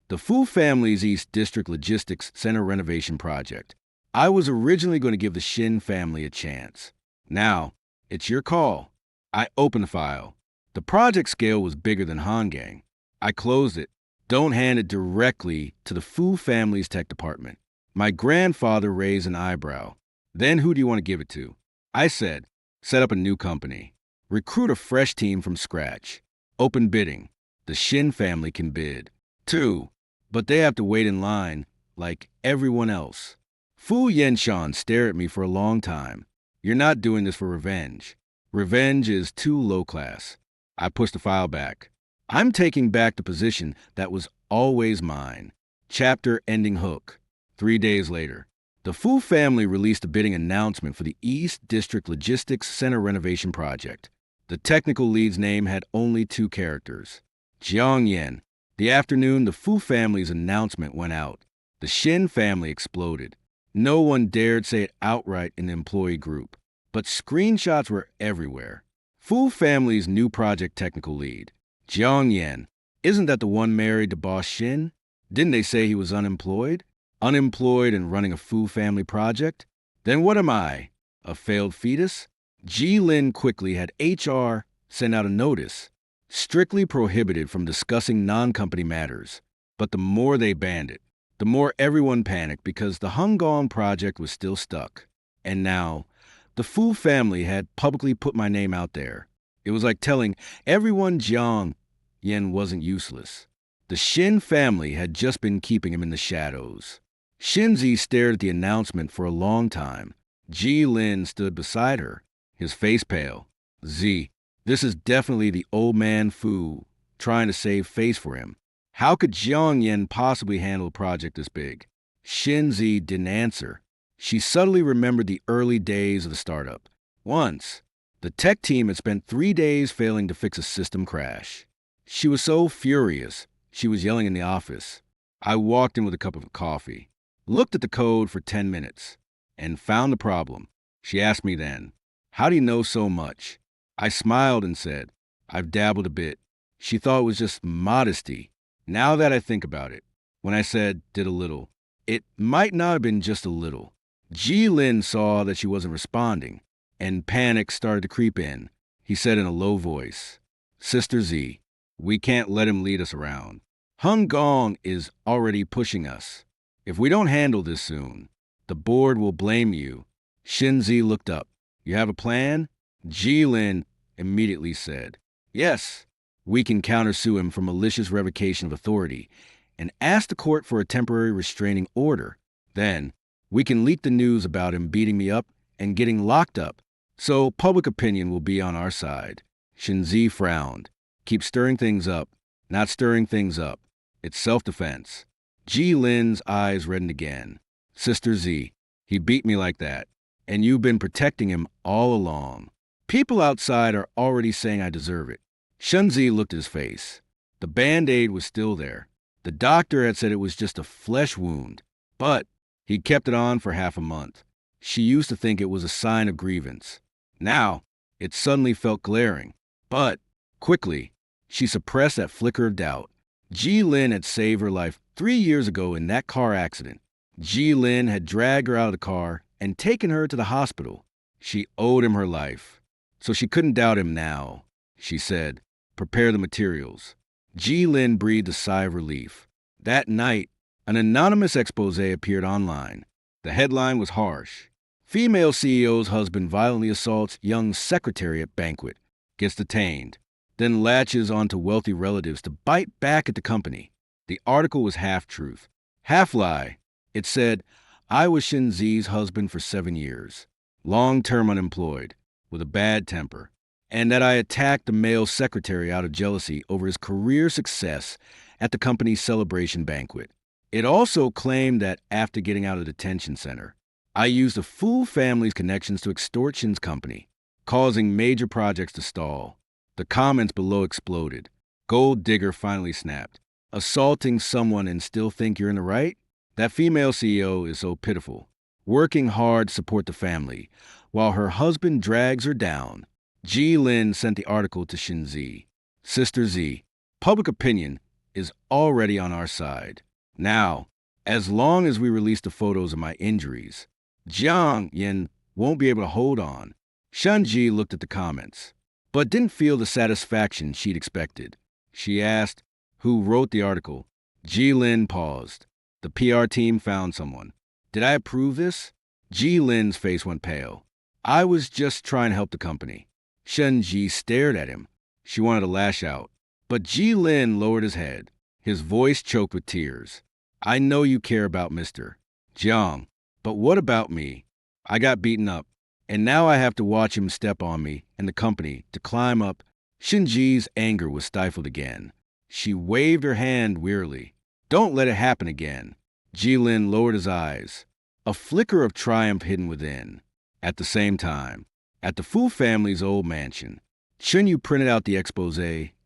The Fu family's East District Logistics Center renovation project. I was originally going to give the Shin family a chance. Now, it's your call. I opened the file. The project scale was bigger than Hangang. I closed it. Don't hand it directly to the Fu family's tech department. My grandfather raised an eyebrow. Then who do you want to give it to? I said, set up a new company. Recruit a fresh team from scratch. Open bidding. The Shin family can bid. 2. But they have to wait in line, like everyone else. Fu Yenshan stared at me for a long time. You're not doing this for revenge. Revenge is too low class. I pushed the file back. I'm taking back the position that was always mine. Chapter ending hook. 3 days later, the Fu family released a bidding announcement for the East District Logistics Center renovation project. The technical lead's name had only 2 characters. Jiang Yen. The afternoon the Fu family's announcement went out, the Shin family exploded. No one dared say it outright in the employee group, but screenshots were everywhere. Fu family's new project technical lead, Jiang Yen. Isn't that the one married to boss Shin? Didn't they say he was unemployed? Unemployed and running a Fu family project? Then what am I? A failed fetus? Ji Lin quickly had HR send out a notice. Strictly prohibited from discussing non-company matters. But the more they banned it, the more everyone panicked because the Hungong project was still stuck. And now, the Fu family had publicly put my name out there. It was like telling everyone Jiang Yen wasn't useless. The Shin family had just been keeping him in the shadows. Shinzi stared at the announcement for a long time. Ji Lin stood beside her, his face pale. Z. This is definitely the old man Fu trying to save face for him. How could Jiang Yen possibly handle a project this big? Shinzi didn't answer. She subtly remembered the early days of the startup. Once, the tech team had spent 3 days failing to fix a system crash. She was so furious, she was yelling in the office. I walked in with a cup of coffee, looked at the code for 10 minutes, and found the problem. She asked me then, how do you know so much? I smiled and said, I've dabbled a bit. She thought it was just modesty. Now that I think about it, when I said did a little, it might not have been just a little. Ji Lin saw that she wasn't responding, and panic started to creep in. He said in a low voice, Sister Z, we can't let him lead us around. Hung Gong is already pushing us. If we don't handle this soon, the board will blame you. Shinzi looked up. You have a plan? Ji Lin immediately said, yes, we can countersue him for malicious revocation of authority and ask the court for a temporary restraining order. Then, we can leak the news about him beating me up and getting locked up, so public opinion will be on our side. Shinzi frowned. Keep stirring things up, not stirring things up. It's self-defense. Ji Lin's eyes reddened again. Sister Z, he beat me like that, and you've been protecting him all along. People outside are already saying I deserve it. Shunzi looked at his face. The Band-Aid was still there. The doctor had said it was just a flesh wound, but he'd kept it on for half a month. She used to think it was a sign of grievance. Now, it suddenly felt glaring. But, quickly, she suppressed that flicker of doubt. Ji Lin had saved her life 3 years ago in that car accident. Ji Lin had dragged her out of the car and taken her to the hospital. She owed him her life. So she couldn't doubt him now. She said, prepare the materials. Ji Lin breathed a sigh of relief. That night, an anonymous expose appeared online. The headline was harsh. Female CEO's husband violently assaults young secretary at banquet, gets detained, then latches onto wealthy relatives to bite back at the company. The article was half-truth, half-lie. It said, I was Shin Zi's husband for 7 years, long-term unemployed, with a bad temper, and that I attacked the male secretary out of jealousy over his career success at the company's celebration banquet. It also claimed that after getting out of the detention center, I used the Fu family's connections to extort Shin's company, causing major projects to stall. The comments below exploded. Gold digger finally snapped. Assaulting someone and still think you're in the right? That female CEO is so pitiful. Working hard to support the family, while her husband drags her down. Ji Lin sent the article to Shin Z. Sister Z, public opinion is already on our side. Now, as long as we release the photos of my injuries, Jiang Yin won't be able to hold on. Shunji looked at the comments, but didn't feel the satisfaction she'd expected. She asked, who wrote the article? Ji Lin paused. The PR team found someone. Did I approve this? Ji Lin's face went pale. I was just trying to help the company. Shunji stared at him. She wanted to lash out, but Ji Lin lowered his head. His voice choked with tears. I know you care about Mr. Jiang, but what about me? I got beaten up, and now I have to watch him step on me and the company to climb up. Shinji's anger was stifled again. She waved her hand wearily. Don't let it happen again. Ji Lin lowered his eyes, a flicker of triumph hidden within. At the same time, at the Fu family's old mansion, Chunyu printed out the expose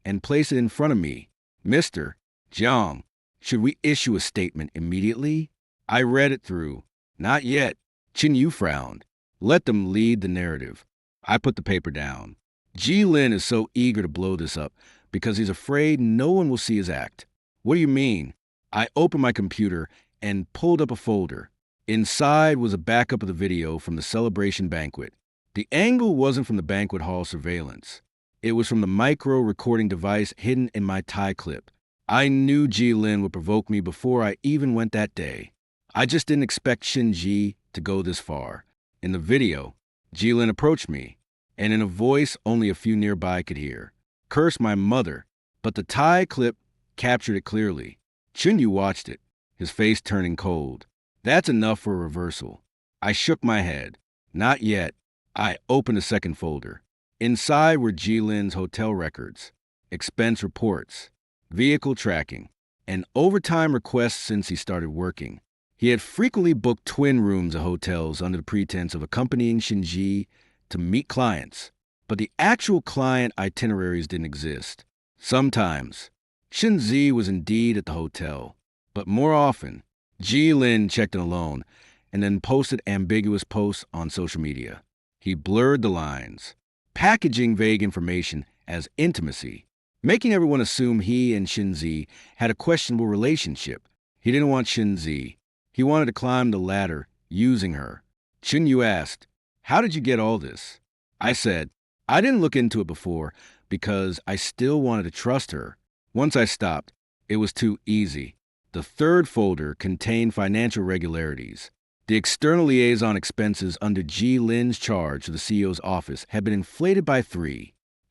and placed it in front of me. Mr. Jiang, should we issue a statement immediately? I read it through. Not yet. Chinyu frowned. Let them lead the narrative. I put the paper down. Ji Lin is so eager to blow this up because he's afraid no one will see his act. What do you mean? I opened my computer and pulled up a folder. Inside was a backup of the video from the celebration banquet. The angle wasn't from the banquet hall surveillance. It was from the micro recording device hidden in my tie clip. I knew Ji Lin would provoke me before I even went that day. I just didn't expect Shinji to go this far. In the video, Ji Lin approached me, and in a voice only a few nearby could hear, cursed my mother, but the tie clip captured it clearly. Chunyu watched it, his face turning cold. That's enough for a reversal. I shook my head. Not yet. I opened a second folder. Inside were Ji Lin's hotel records, expense reports, vehicle tracking, and overtime requests since he started working. He had frequently booked twin rooms at hotels under the pretense of accompanying Shinji to meet clients, but the actual client itineraries didn't exist. Sometimes, Shinji was indeed at the hotel, but more often, Ji Lin checked in alone and then posted ambiguous posts on social media. He blurred the lines, packaging vague information as intimacy, making everyone assume he and Shinji had a questionable relationship. He didn't want Shinji. He wanted to climb the ladder using her. Chunyu asked, how did you get all this? I said, I didn't look into it before because I still wanted to trust her. Once I stopped, it was too easy. The third folder contained financial irregularities. The external liaison expenses under Ji Lin's charge to the CEO's office had been inflated by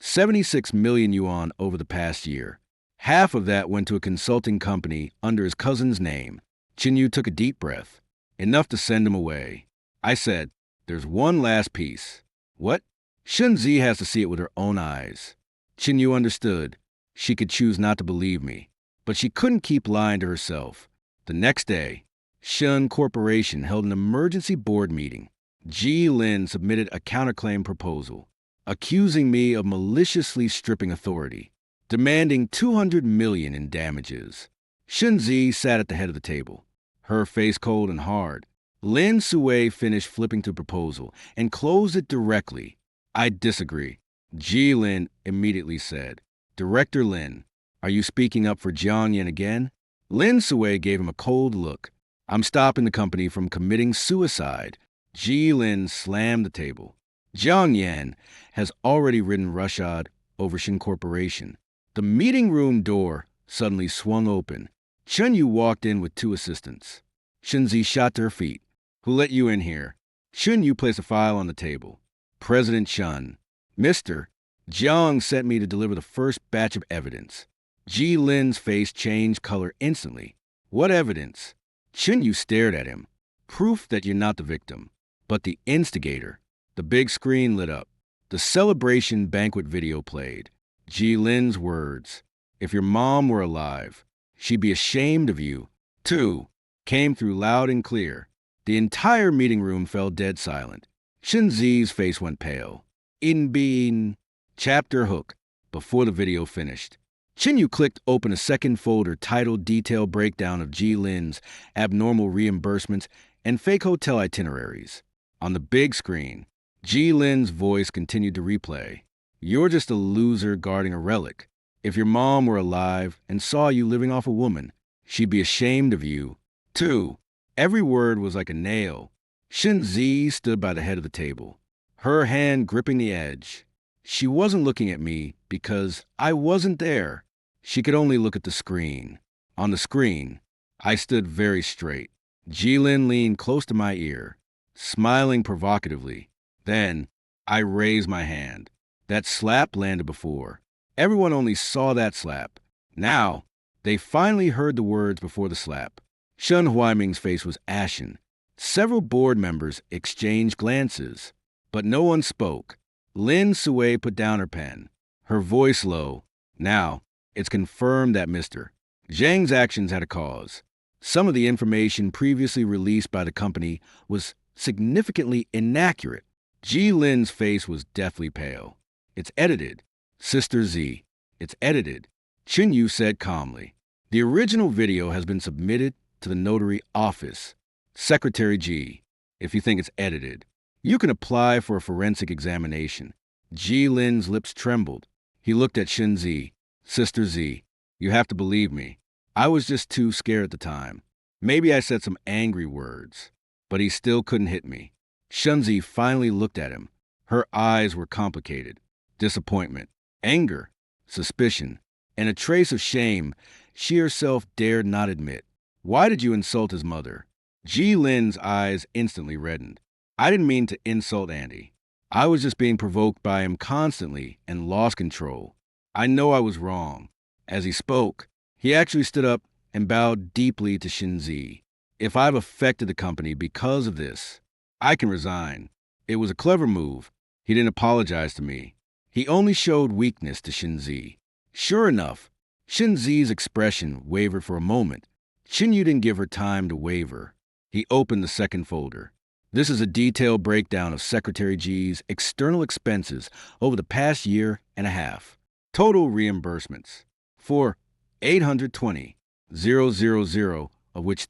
76 million yuan over the past year. Half of that went to a consulting company under his cousin's name. Chinyu took a deep breath, enough to send him away. I said, there's one last piece. What? Shunzi has to see it with her own eyes. Chinyu understood. She could choose not to believe me, but she couldn't keep lying to herself. The next day, Shun Corporation held an emergency board meeting. Ji Lin submitted a counterclaim proposal, accusing me of maliciously stripping authority, demanding 200 million in damages. Shunzi sat at the head of the table, her face cold and hard. Lin Sui finished flipping the proposal and closed it directly. I disagree, Ji Lin immediately said. Director Lin, are you speaking up for Jiang Yan again? Lin Sui gave him a cold look. I'm stopping the company from committing suicide. Ji Lin slammed the table. Jiang Yan has already ridden roughshod over Shin Corporation. The meeting room door suddenly swung open. Chun-Yu walked in with two assistants. Shunzi shot to her feet. Who let you in here? Chun-Yu placed a file on the table. President Chun. Mr. Jiang sent me to deliver the first batch of evidence. Ji Lin's face changed color instantly. What evidence? Chun-Yu stared at him. Proof that you're not the victim, but the instigator. The big screen lit up. The celebration banquet video played. Ji Lin's words. If your mom were alive, she'd be ashamed of you, too, came through loud and clear. The entire meeting room fell dead silent. Shinzi's face went pale. In being chapter hook. Before the video finished, Chin-Yu clicked open a second folder titled Detailed Breakdown of Ji Lin's Abnormal Reimbursements and Fake Hotel Itineraries. On the big screen, Ji Lin's voice continued to replay. You're just a loser guarding a relic. If your mom were alive and saw you living off a woman, she'd be ashamed of you, too. Every word was like a nail. Shinzi stood by the head of the table, her hand gripping the edge. She wasn't looking at me because I wasn't there. She could only look at the screen. On the screen, I stood very straight. Jilin leaned close to my ear, smiling provocatively. Then, I raised my hand. That slap landed before. Everyone only saw that slap. Now, they finally heard the words before the slap. Shun Huaiming's face was ashen. Several board members exchanged glances, but no one spoke. Lin Sui put down her pen, her voice low. Now, it's confirmed that Mr. Zhang's actions had a cause. Some of the information previously released by the company was significantly inaccurate. Ji Lin's face was deathly pale. It's edited. Sister Z. It's edited. Chin-Yu said calmly. The original video has been submitted to the notary office. Secretary G. If you think it's edited, you can apply for a forensic examination. Ji Lin's lips trembled. He looked at Shin Z. Sister Z. You have to believe me. I was just too scared at the time. Maybe I said some angry words, but he still couldn't hit me. Shunzi finally looked at him. Her eyes were complicated. Disappointment, anger, suspicion, and a trace of shame she herself dared not admit. Why did you insult his mother? Ji Lin's eyes instantly reddened. I didn't mean to insult Andy. I was just being provoked by him constantly and lost control. I know I was wrong. As he spoke, he actually stood up and bowed deeply to Shinzi. If I've affected the company because of this, I can resign. It was a clever move. He didn't apologize to me. He only showed weakness to Shinzi. Sure enough, Shinzi's expression wavered for a moment. Shinyu didn't give her time to waver. He opened the second folder. This is a detailed breakdown of Secretary G's external expenses over the past year and a half. Total reimbursements for 820,000, of which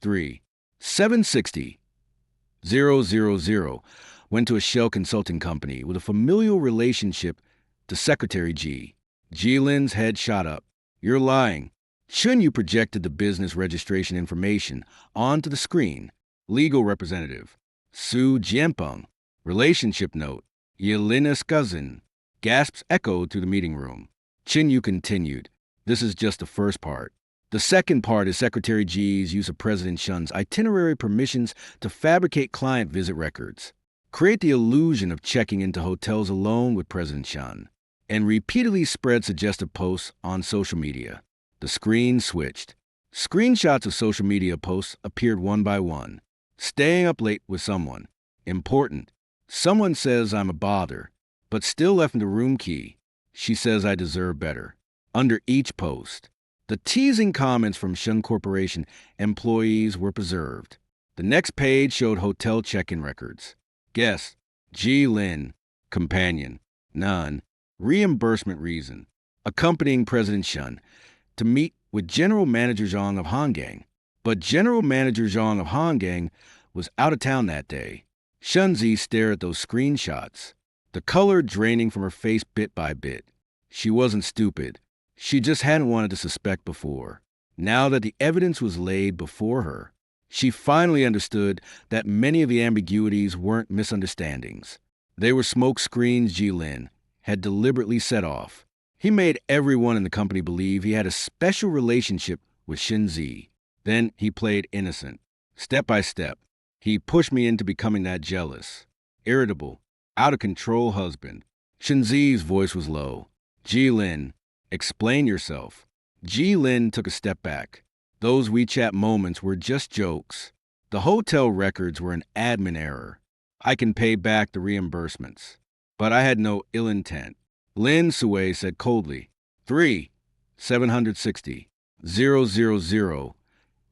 760,000 went to a shell consulting company with a familial relationship to Secretary G. Jilin's head shot up. You're lying. Shouldn't you projected the business registration information onto the screen? Legal representative. Su Jianpeng. Relationship note. Yelena Skuzin. Gasps echoed through the meeting room. Chin-Yu continued. This is just the first part. The second part is Secretary G's use of President Shun's itinerary permissions to fabricate client visit records, create the illusion of checking into hotels alone with President Shun, and repeatedly spread suggestive posts on social media. The screen switched. Screenshots of social media posts appeared one by one. Staying up late with someone. Important. Someone says I'm a bother, but still left the room key. She says I deserve better. Under each post, the teasing comments from Shun Corporation employees were preserved. The next page showed hotel check-in records. Guest, Ji Lin. Companion, none. Reimbursement reason, accompanying President Shun to meet with General Manager Zhang of Hangang. But General Manager Zhang of Hangang was out of town that day. Shunzi stared at those screenshots, the color draining from her face bit by bit. She wasn't stupid. She just hadn't wanted to suspect before. Now that the evidence was laid before her, she finally understood that many of the ambiguities weren't misunderstandings. They were smoke screens Jilin had deliberately set off. He made everyone in the company believe he had a special relationship with Shinzi. Then he played innocent. Step by step, he pushed me into becoming that jealous, irritable, out-of-control husband. Shinzi's voice was low. Ji-Lin, explain yourself. Ji-Lin took a step back. Those WeChat moments were just jokes. The hotel records were an admin error. I can pay back the reimbursements. But I had no ill intent. Lin Sui said coldly, 760, 000.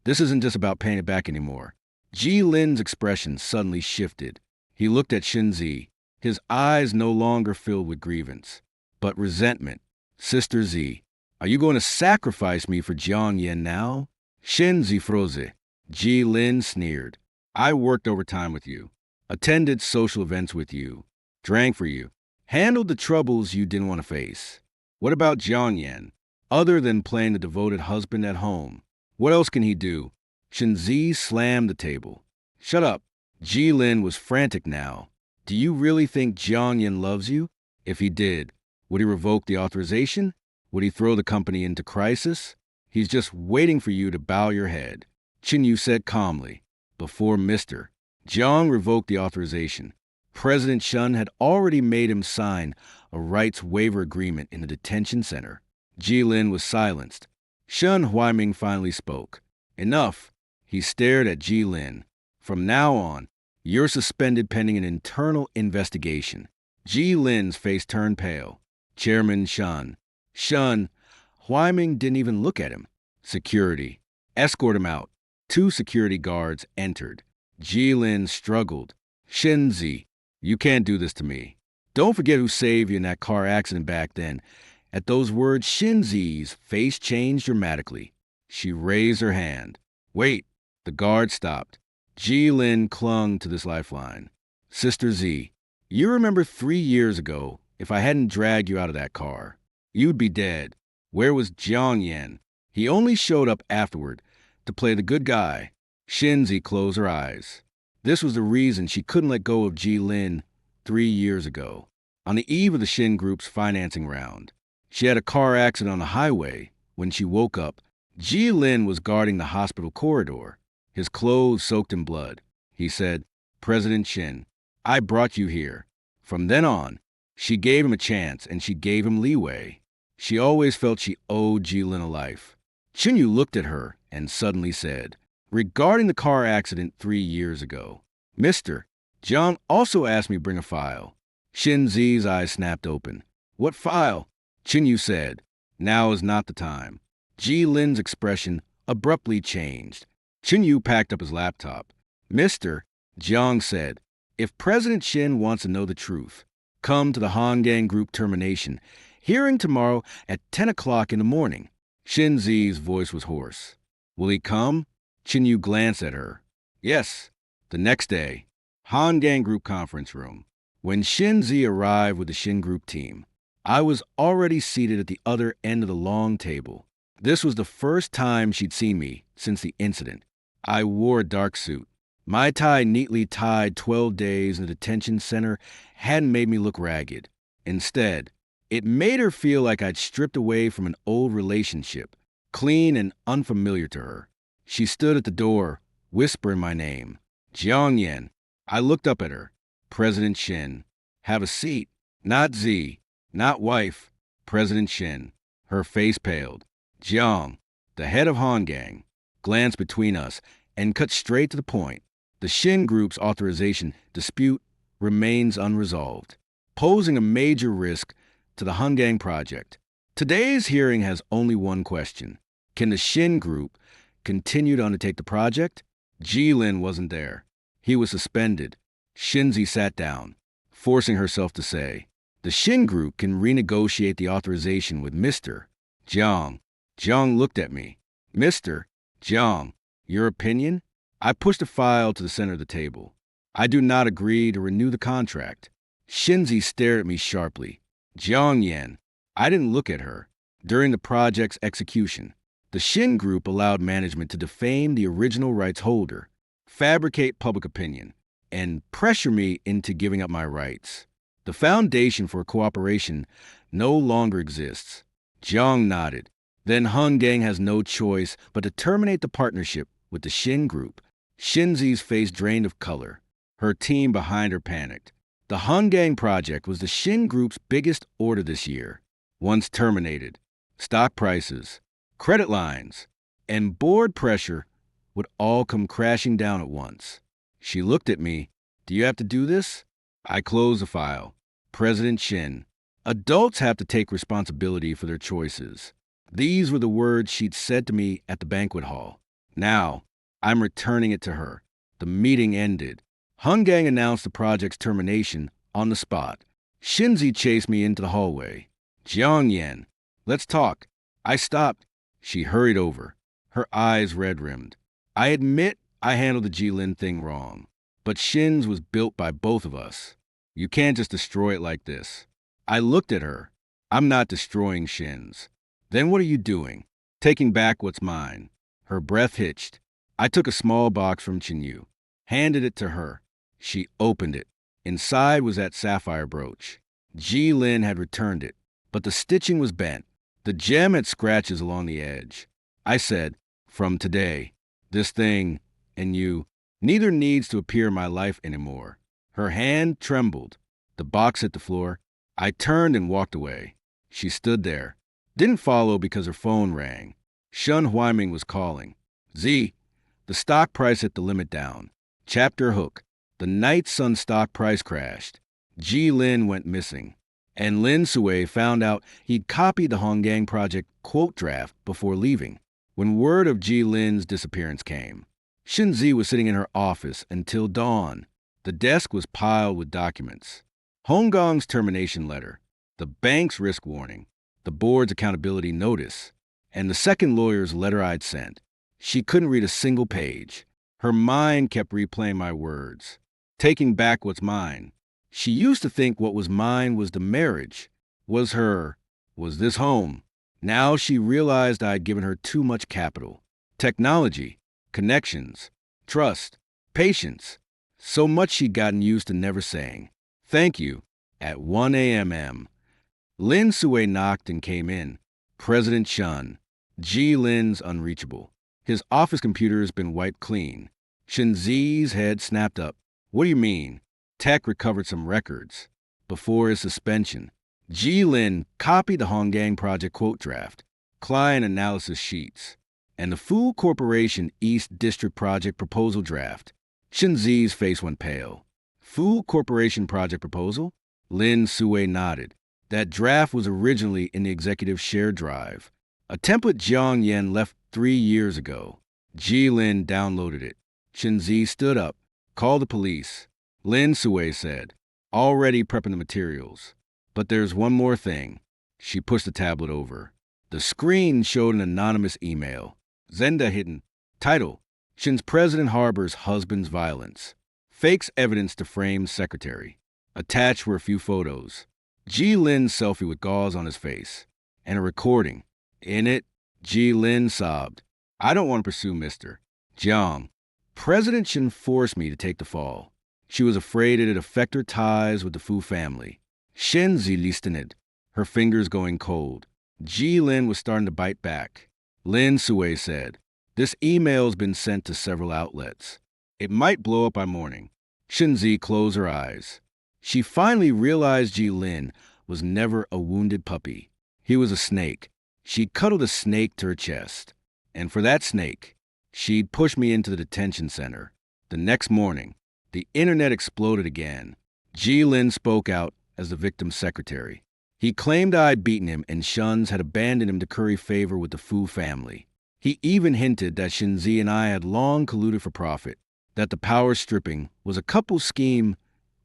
This isn't just about paying it back anymore. Ji-Lin's expression suddenly shifted. He looked at Shinzi. His eyes no longer filled with grievance, but resentment. Sister Z, are you going to sacrifice me for Jiang Yen now? Shinzi froze. Ji-Lin sneered. I worked overtime with you, attended social events with you, drank for you, handled the troubles you didn't want to face. What about Jiang Yen? Other than playing the devoted husband at home, what else can he do? Shinzi slammed the table. Shut up. Ji-Lin was frantic now. Do you really think Jiang Yen loves you? If he did, would he revoke the authorization? Would he throw the company into crisis? He's just waiting for you to bow your head. Qin Yu said calmly. Before Mr. Jiang revoked the authorization, President Shun had already made him sign a rights waiver agreement in the detention center. Ji-Lin was silenced. Shun Huaiming finally spoke. Enough. He stared at Ji-Lin. From now on, you're suspended pending an internal investigation. Ji-Lin's face turned pale. Chairman Shun. Shun. Huaiming didn't even look at him. Security. Escort him out. 2 security guards entered. Ji-Lin struggled. Shinzi, you can't do this to me. Don't forget who saved you in that car accident back then. At those words, Shinzi's face changed dramatically. She raised her hand. Wait. The guard stopped. Ji-Lin clung to this lifeline. Sister Z, you remember 3 years ago, if I hadn't dragged you out of that car, you'd be dead. Where was Jiang Yen? He only showed up afterward to play the good guy. Shinzi closed her eyes. This was the reason she couldn't let go of Ji-Lin 3 years ago. On the eve of the Shin Group's financing round, she had a car accident on the highway. When she woke up, Ji-Lin was guarding the hospital corridor, his clothes soaked in blood. He said, President Shin, I brought you here. From then on, she gave him a chance and she gave him leeway. She always felt she owed Ji-Lin a life. Qin Yu looked at her and suddenly said, regarding the car accident 3 years ago, Mr. Jiang also asked me to bring a file. Shinzi's eyes snapped open. What file? Qin Yu said, now is not the time. Ji-Lin's expression abruptly changed. Qin Yu packed up his laptop. Mr. Jiang said, if President Shin wants to know the truth, come to the Honggang Group termination hearing tomorrow at 10 o'clock in the morning. Shinzi's voice was hoarse. Will he come? Qin Yu glanced at her. Yes. The next day, Honggang Group conference room. When Shinzi arrived with the Shin Group team, I was already seated at the other end of the long table. This was the first time she'd seen me since the incident. I wore a dark suit. My tie neatly tied 12 days in the detention center hadn't made me look ragged. Instead, it made her feel like I'd stripped away from an old relationship, clean and unfamiliar to her. She stood at the door, whispering my name. Jiang Yen. I looked up at her. President Shin. Have a seat. Not Z. Not wife. President Shin. Her face paled. Jiang, the head of Honggang, glanced between us and cut straight to the point. The Shin Group's authorization dispute remains unresolved, posing a major risk to the Honggang project. Today's hearing has only one question. Can the Shin Group continue to undertake the project? Ji-Lin wasn't there. He was suspended. Shinzi sat down, forcing herself to say, the Shin Group can renegotiate the authorization with Mr. Jiang. Jiang looked at me. Mr. Jiang, your opinion? I pushed a file to the center of the table. I do not agree to renew the contract. Shinzi stared at me sharply. Jiang Yen. I didn't look at her. During the project's execution, the Shin Group allowed management to defame the original rights holder, fabricate public opinion, and pressure me into giving up my rights. The foundation for cooperation no longer exists. Jiang nodded. Then Hun Gang has no choice but to terminate the partnership with the Shin Group. Shinzi's face drained of color. Her team behind her panicked. The Hun Gang project was the Shin Group's biggest order this year. Once terminated, stock prices, credit lines, and board pressure would all come crashing down at once. She looked at me. Do you have to do this? I closed the file. President Shin. Adults have to take responsibility for their choices. These were the words she'd said to me at the banquet hall. Now, I'm returning it to her. The meeting ended. Hun Gang announced the project's termination on the spot. Shinzi chased me into the hallway. Jiang Yan, let's talk. I stopped. She hurried over, her eyes red-rimmed. I admit I handled the Jilin thing wrong, but Shin's was built by both of us. You can't just destroy it like this. I looked at her. I'm not destroying Shin's. Then what are you doing? Taking back what's mine. Her breath hitched. I took a small box from Chinyu, handed it to her. She opened it. Inside was that sapphire brooch. Jilin had returned it, but the stitching was bent. The gem had scratches along the edge. I said, from today, this thing and you, neither needs to appear in my life anymore. Her hand trembled. The box hit the floor. I turned and walked away. She stood there. Didn't follow because her phone rang. Shun Huiming was calling. Z, the stock price hit the limit down. Chapter hook. The night Sun stock price crashed. Ji Lin went missing. And Lin Sui found out he'd copied the Hong Gang project quote draft before leaving. When word of Ji Lin's disappearance came, Shinzi was sitting in her office until dawn. The desk was piled with documents. Hong Gong's termination letter, the bank's risk warning, the board's accountability notice, and the second lawyer's letter I'd sent. She couldn't read a single page. Her mind kept replaying my words, taking back what's mine. She used to think what was mine was the marriage, was her, was this home. Now she realized I'd given her too much capital. Technology, connections, trust, patience. So much she'd gotten used to never saying, thank you, at 1 a.m. Lin Sui knocked and came in. President Shun. Ji Lin's unreachable. His office computer has been wiped clean. Shinzi's head snapped up. What do you mean? Tech recovered some records. Before his suspension, Ji Lin copied the Hong Gang project quote draft, client analysis sheets, and the Fu Corporation East District project proposal draft. Shinzi's face went pale. Fu Corporation project proposal? Lin Sui nodded. That draft was originally in the executive shared drive. A template Jiang Yan left 3 years ago. Ji Lin downloaded it. Shinzi stood up, called the police. Lin Sui said, already prepping the materials. But there's one more thing. She pushed the tablet over. The screen showed an anonymous email. Zenda hidden. Title, Shin's president harbors husband's violence. Fakes evidence to frame secretary. Attached were a few photos. Ji Lin's selfie with gauze on his face. And a recording. In it, Ji Lin sobbed. I don't want to pursue Mr. Jiang. President Shin forced me to take the fall. She was afraid it'd affect her ties with the Fu family. Shinzi listened, her fingers going cold. Ji Lin was starting to bite back. Lin Sui said, this email's been sent to several outlets. It might blow up by morning. Shinzi closed her eyes. She finally realized Ji Lin was never a wounded puppy. He was a snake. She'd cuddled a snake to her chest. And for that snake, she'd pushed me into the detention center. The next morning, the internet exploded again. Ji Lin spoke out as the victim's secretary. He claimed I'd beaten him and Shuns had abandoned him to curry favor with the Fu family. He even hinted that Shinzi and I had long colluded for profit, that the power stripping was a couple's scheme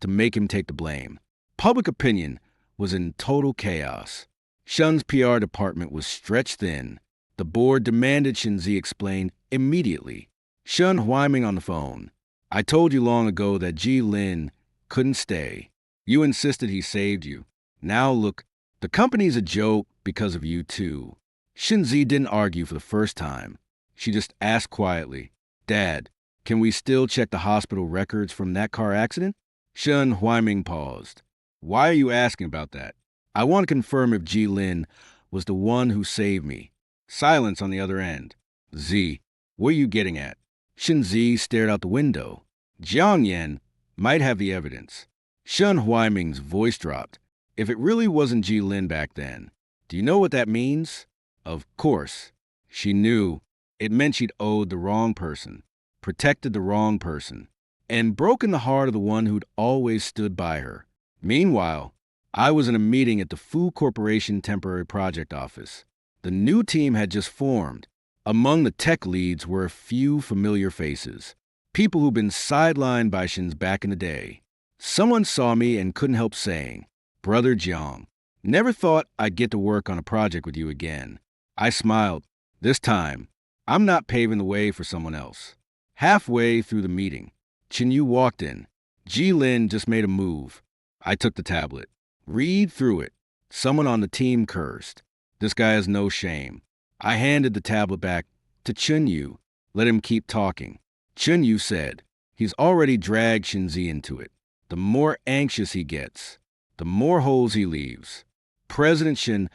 to make him take the blame. Public opinion was in total chaos. Shun's PR department was stretched thin. The board demanded Shinzi explain immediately. Shun Huiming on the phone. I told you long ago that Ji Lin couldn't stay. You insisted he saved you. Now look, the company's a joke because of you too. Shinzi didn't argue for the first time. She just asked quietly, Dad, can we still check the hospital records from that car accident? Shun Huiming paused. Why are you asking about that? I want to confirm if Ji Lin was the one who saved me. Silence on the other end. Z, what are you getting at? Shin Zi stared out the window. Jiang Yan might have the evidence. Shun Huaiming's voice dropped. If it really wasn't Ji Lin back then, do you know what that means? Of course. She knew. It meant she'd owed the wrong person, protected the wrong person, and broken the heart of the one who'd always stood by her. Meanwhile, I was in a meeting at the Fu Corporation Temporary Project Office. The new team had just formed. Among the tech leads were a few familiar faces, people who'd been sidelined by Shins back in the day. Someone saw me and couldn't help saying, "Brother Jiang, never thought I'd get to work on a project with you again." I smiled. This time, I'm not paving the way for someone else. Halfway through the meeting, Chin Yu walked in. Ji Lin just made a move. I took the tablet. Read through it. Someone on the team cursed. This guy has no shame. I handed the tablet back to Chun Yu. Let him keep talking. Chun Yu said, he's already dragged Shinzi into it. The more anxious he gets, the more holes he leaves. President Shin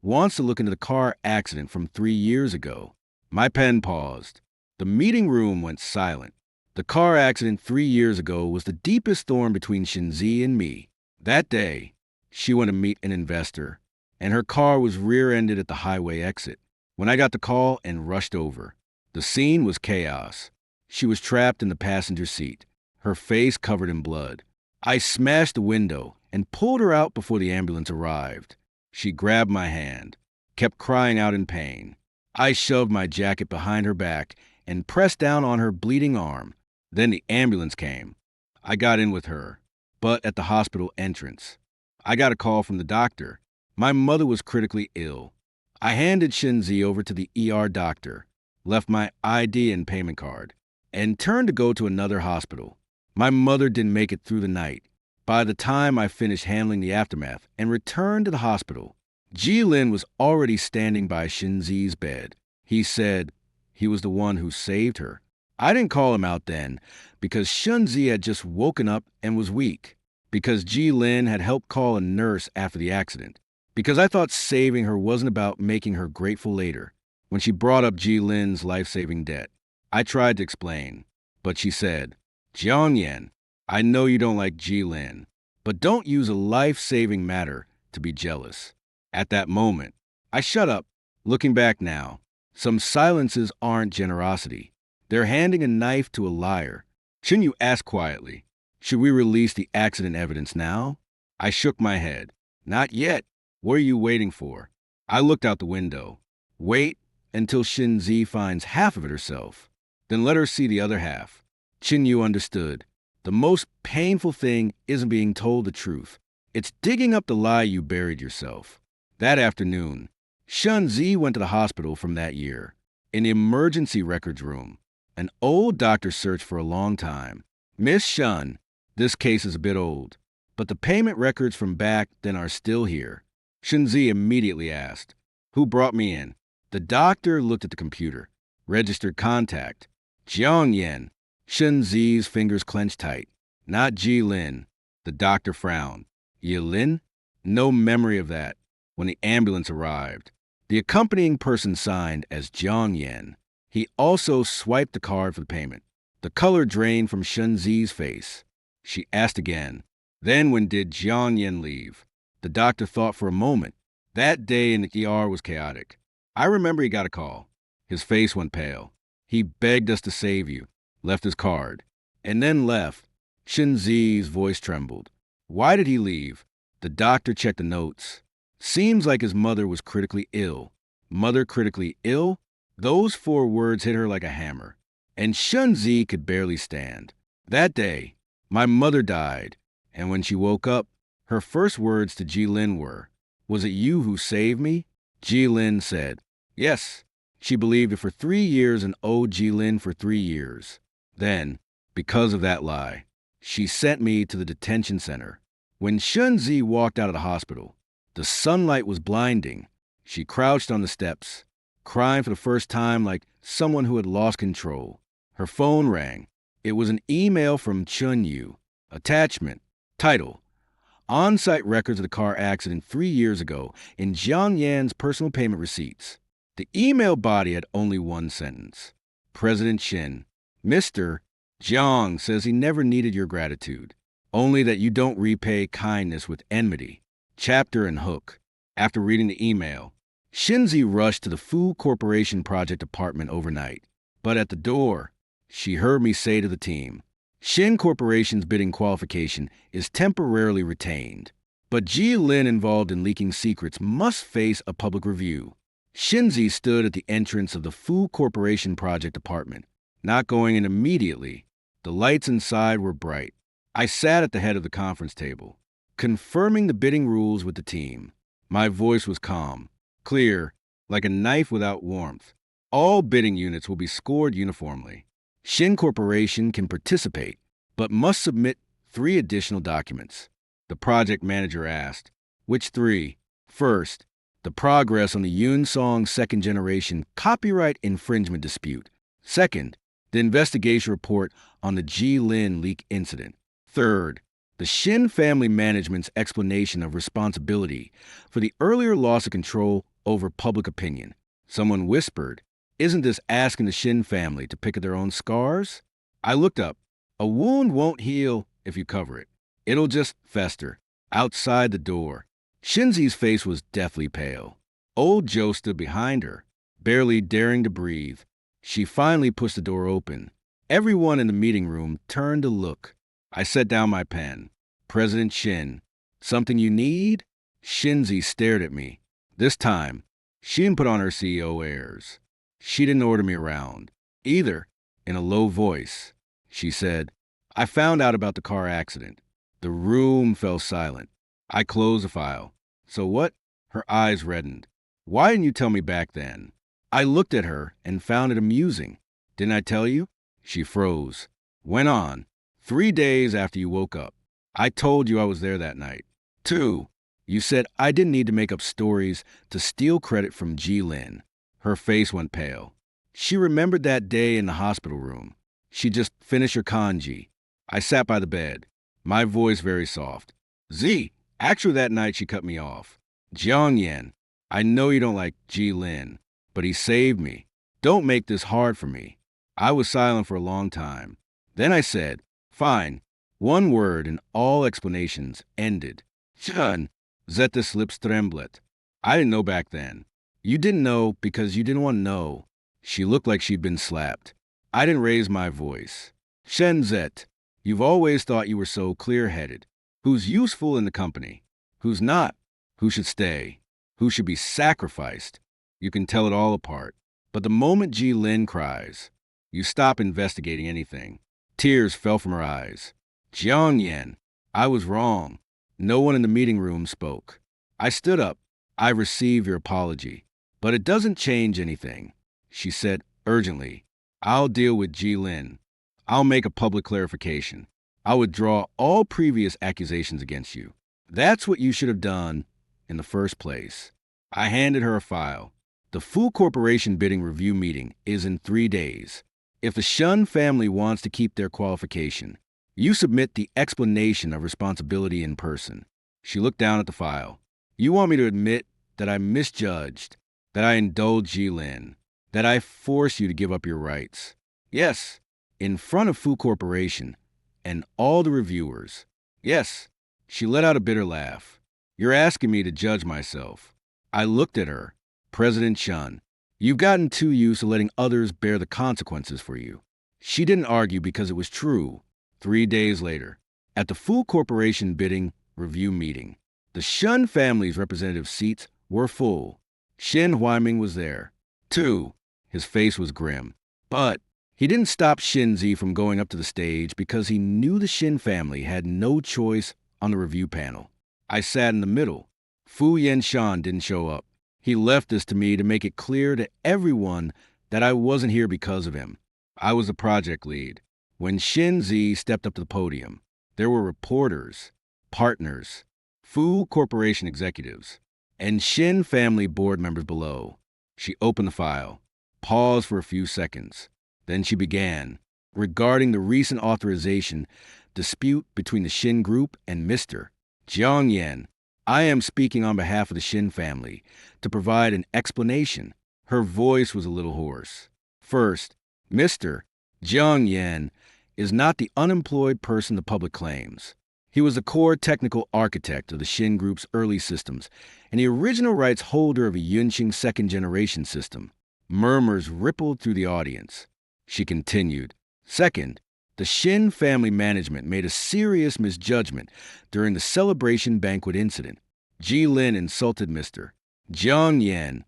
wants to look into the car accident from 3 years ago. My pen paused. The meeting room went silent. The car accident 3 years ago was the deepest thorn between Shinzi and me. That day, she went to meet an investor, and her car was rear-ended at the highway exit. When I got the call and rushed over, the scene was chaos. She was trapped in the passenger seat, her face covered in blood. I smashed the window and pulled her out before the ambulance arrived. She grabbed my hand, kept crying out in pain. I shoved my jacket behind her back and pressed down on her bleeding arm. Then the ambulance came. I got in with her, but at the hospital entrance, I got a call from the doctor. My mother was critically ill. I handed Shinzi over to the ER doctor, left my ID and payment card, and turned to go to another hospital. My mother didn't make it through the night. By the time I finished handling the aftermath and returned to the hospital, Ji Lin was already standing by Shinzi's bed. He said he was the one who saved her. I didn't call him out then because Shinzi had just woken up and was weak, because Ji Lin had helped call a nurse after the accident, because I thought saving her wasn't about making her grateful later. When she brought up Ji Lin's life-saving debt, I tried to explain, but she said, "Jiang Yan, I know you don't like Ji Lin, but don't use a life-saving matter to be jealous." At that moment, I shut up. Looking back now, some silences aren't generosity. They're handing a knife to a liar. Shouldn't you ask quietly, should we release the accident evidence now? I shook my head. Not yet. What are you waiting for? I looked out the window. Wait until Shinzi finds half of it herself. Then let her see the other half. Chin Yu understood. The most painful thing isn't being told the truth. It's digging up the lie you buried yourself. That afternoon, Shinzi went to the hospital from that year. In the emergency records room, an old doctor searched for a long time. "Miss Shun, this case is a bit old, but the payment records from back then are still here." Shinzi immediately asked, "Who brought me in?" The doctor looked at the computer. Registered contact. Jiang Yan. Shinzi's fingers clenched tight. "Not Ji Lin." The doctor frowned. "Yi Lin?" No memory of that. When the ambulance arrived, the accompanying person signed as Jiang Yan. He also swiped the card for the payment. The color drained from Shinzi's face. She asked again, "Then when did Jiang Yan leave?" The doctor thought for a moment. That day in the ER was chaotic. I remember he got a call. His face went pale. He begged us to save you, left his card, and then left. Shinzi's voice trembled. Why did he leave? The doctor checked the notes. Seems like his mother was critically ill. Mother critically ill? Those 4 words hit her like a hammer. And Shinzi could barely stand. That day, my mother died, and when she woke up, her first words to Ji Lin were, "Was it you who saved me?" Ji Lin said, "Yes." She believed it for 3 years and owed Ji Lin for 3 years. Then, because of that lie, she sent me to the detention center. When Shinzi walked out of the hospital, the sunlight was blinding. She crouched on the steps, crying for the first time like someone who had lost control. Her phone rang. It was an email from Chun Yu. Attachment. Title: On-site records of the car accident 3 years ago in Jiang Yan's personal payment receipts. The email body had only one sentence. President Shin, Mr. Jiang says he never needed your gratitude, only that you don't repay kindness with enmity. Chapter and hook. After reading the email, Shinzi rushed to the Food Corporation project apartment overnight. But at the door, she heard me say to the team, Shin Corporation's bidding qualification is temporarily retained, but Ji Lin involved in leaking secrets must face a public review. Shinzi stood at the entrance of the Food Corporation project apartment, not going in immediately. The lights inside were bright. I sat at the head of the conference table, confirming the bidding rules with the team. My voice was calm, clear, like a knife without warmth. All bidding units will be scored uniformly. Shin Corporation can participate, but must submit 3 additional documents. The project manager asked, which 3? First, the progress on the Yun Song second-generation copyright infringement dispute. Second, the investigation report on the Ji Lin leak incident. Third, the Shin family management's explanation of responsibility for the earlier loss of control over public opinion. Someone whispered, isn't this asking the Shin family to pick at their own scars? I looked up. A wound won't heal if you cover it. It'll just fester. Outside the door, Shinzi's face was deathly pale. Old Joe stood behind her, barely daring to breathe. She finally pushed the door open. Everyone in the meeting room turned to look. I set down my pen. President Shin, something you need? Shinzi stared at me. This time, she didn't put on her CEO airs. She didn't order me around. Either, in a low voice, she said, I found out about the car accident. The room fell silent. I closed the file. So what? Her eyes reddened. Why didn't you tell me back then? I looked at her and found it amusing. Didn't I tell you? She froze. Went on. 3 days after you woke up. I told you I was there that night. 2. You said I didn't need to make up stories to steal credit from Ji Lin. Her face went pale. She remembered that day in the hospital room. She just finished her kanji. I sat by the bed, my voice very soft. Z, actually that night she cut me off. Jiang Yan, I know you don't like Ji Lin, but he saved me. Don't make this hard for me. I was silent for a long time. Then I said, fine. 1 word and all explanations ended. Shun, zettes lips tremblet. I didn't know back then. You didn't know because you didn't want to know. She looked like she'd been slapped. I didn't raise my voice. Shenzet, you've always thought you were so clear-headed. Who's useful in the company? Who's not? Who should stay? Who should be sacrificed? You can tell it all apart. But the moment Ji Lin cries, you stop investigating anything. Tears fell from her eyes. Jiang Yan, I was wrong. No one in the meeting room spoke. I stood up. I receive your apology. But it doesn't change anything. She said urgently, I'll deal with Ji Lin. I'll make a public clarification. I'll withdraw all previous accusations against you. That's what you should have done in the first place. I handed her a file. The Food Corporation bidding review meeting is in 3 days. If the Shun family wants to keep their qualification, you submit the explanation of responsibility in person. She looked down at the file. You want me to admit that I misjudged, that I indulged Ji Lin, that I forced you to give up your rights. Yes, in front of Food Corporation and all the reviewers. Yes, she let out a bitter laugh. You're asking me to judge myself. I looked at her. President Shun, you've gotten too used to letting others bear the consequences for you. She didn't argue because it was true. 3 days later, at the Food Corporation bidding review meeting, the Shun family's representative seats were full. Shin Huaiming was there, too. His face was grim. But he didn't stop Shinzi from going up to the stage because he knew the Shin family had no choice on the review panel. I sat in the middle. Fu Yenshan didn't show up. He left this to me to make it clear to everyone that I wasn't here because of him. I was the project lead. When Shinzi stepped up to the podium, there were reporters, partners, Food Corporation executives, and Shin family board members below. She opened the file, paused for a few seconds. Then she began, regarding the recent authorization dispute between the Shin Group and Mr. Jiang Yan, I am speaking on behalf of the Shin family to provide an explanation. Her voice was a little hoarse. First, Mr. Jiang Yan is not the unemployed person the public claims. He was the core technical architect of the Shin Group's early systems and the original rights holder of a Yunqing second-generation system. Murmurs rippled through the audience. She continued, Second, the Shin family management made a serious misjudgment during the celebration banquet incident. Ji Lin insulted Mr. Jiang Yan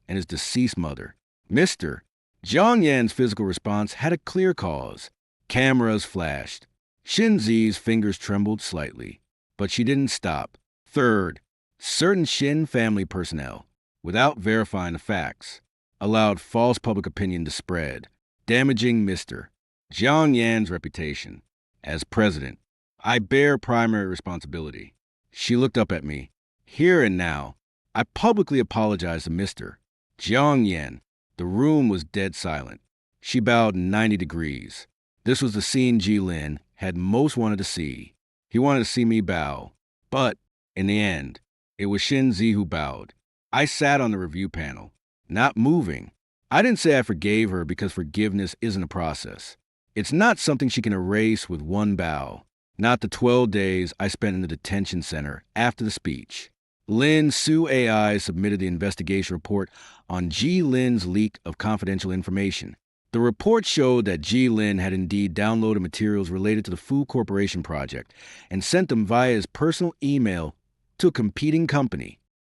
and his deceased mother. Mr. Jiang Yan's physical response had a clear cause. Cameras flashed. Shin Zi's fingers trembled slightly, but she didn't stop. Third, certain Shin family personnel, without verifying the facts, allowed false public opinion to spread, damaging Mr. Jiang Yan's reputation. As president, I bear primary responsibility. She looked up at me. Here and now, I publicly apologize to Mr. Jiang Yan. The room was dead silent. She bowed 90 degrees. This was the scene Ji Lin had most wanted to see. He wanted to see me bow. But, in the end, it was Shin Zi who bowed. I sat on the review panel, not moving. I didn't say I forgave her because forgiveness isn't a process. It's not something she can erase with one bow. Not the 12 days I spent in the detention center after the speech. Lin Su AI submitted the investigation report on Ji Lin's leak of confidential information. The report showed that Ji Lin had indeed downloaded materials related to the Fu Corporation project and sent them via his personal email to a competing company.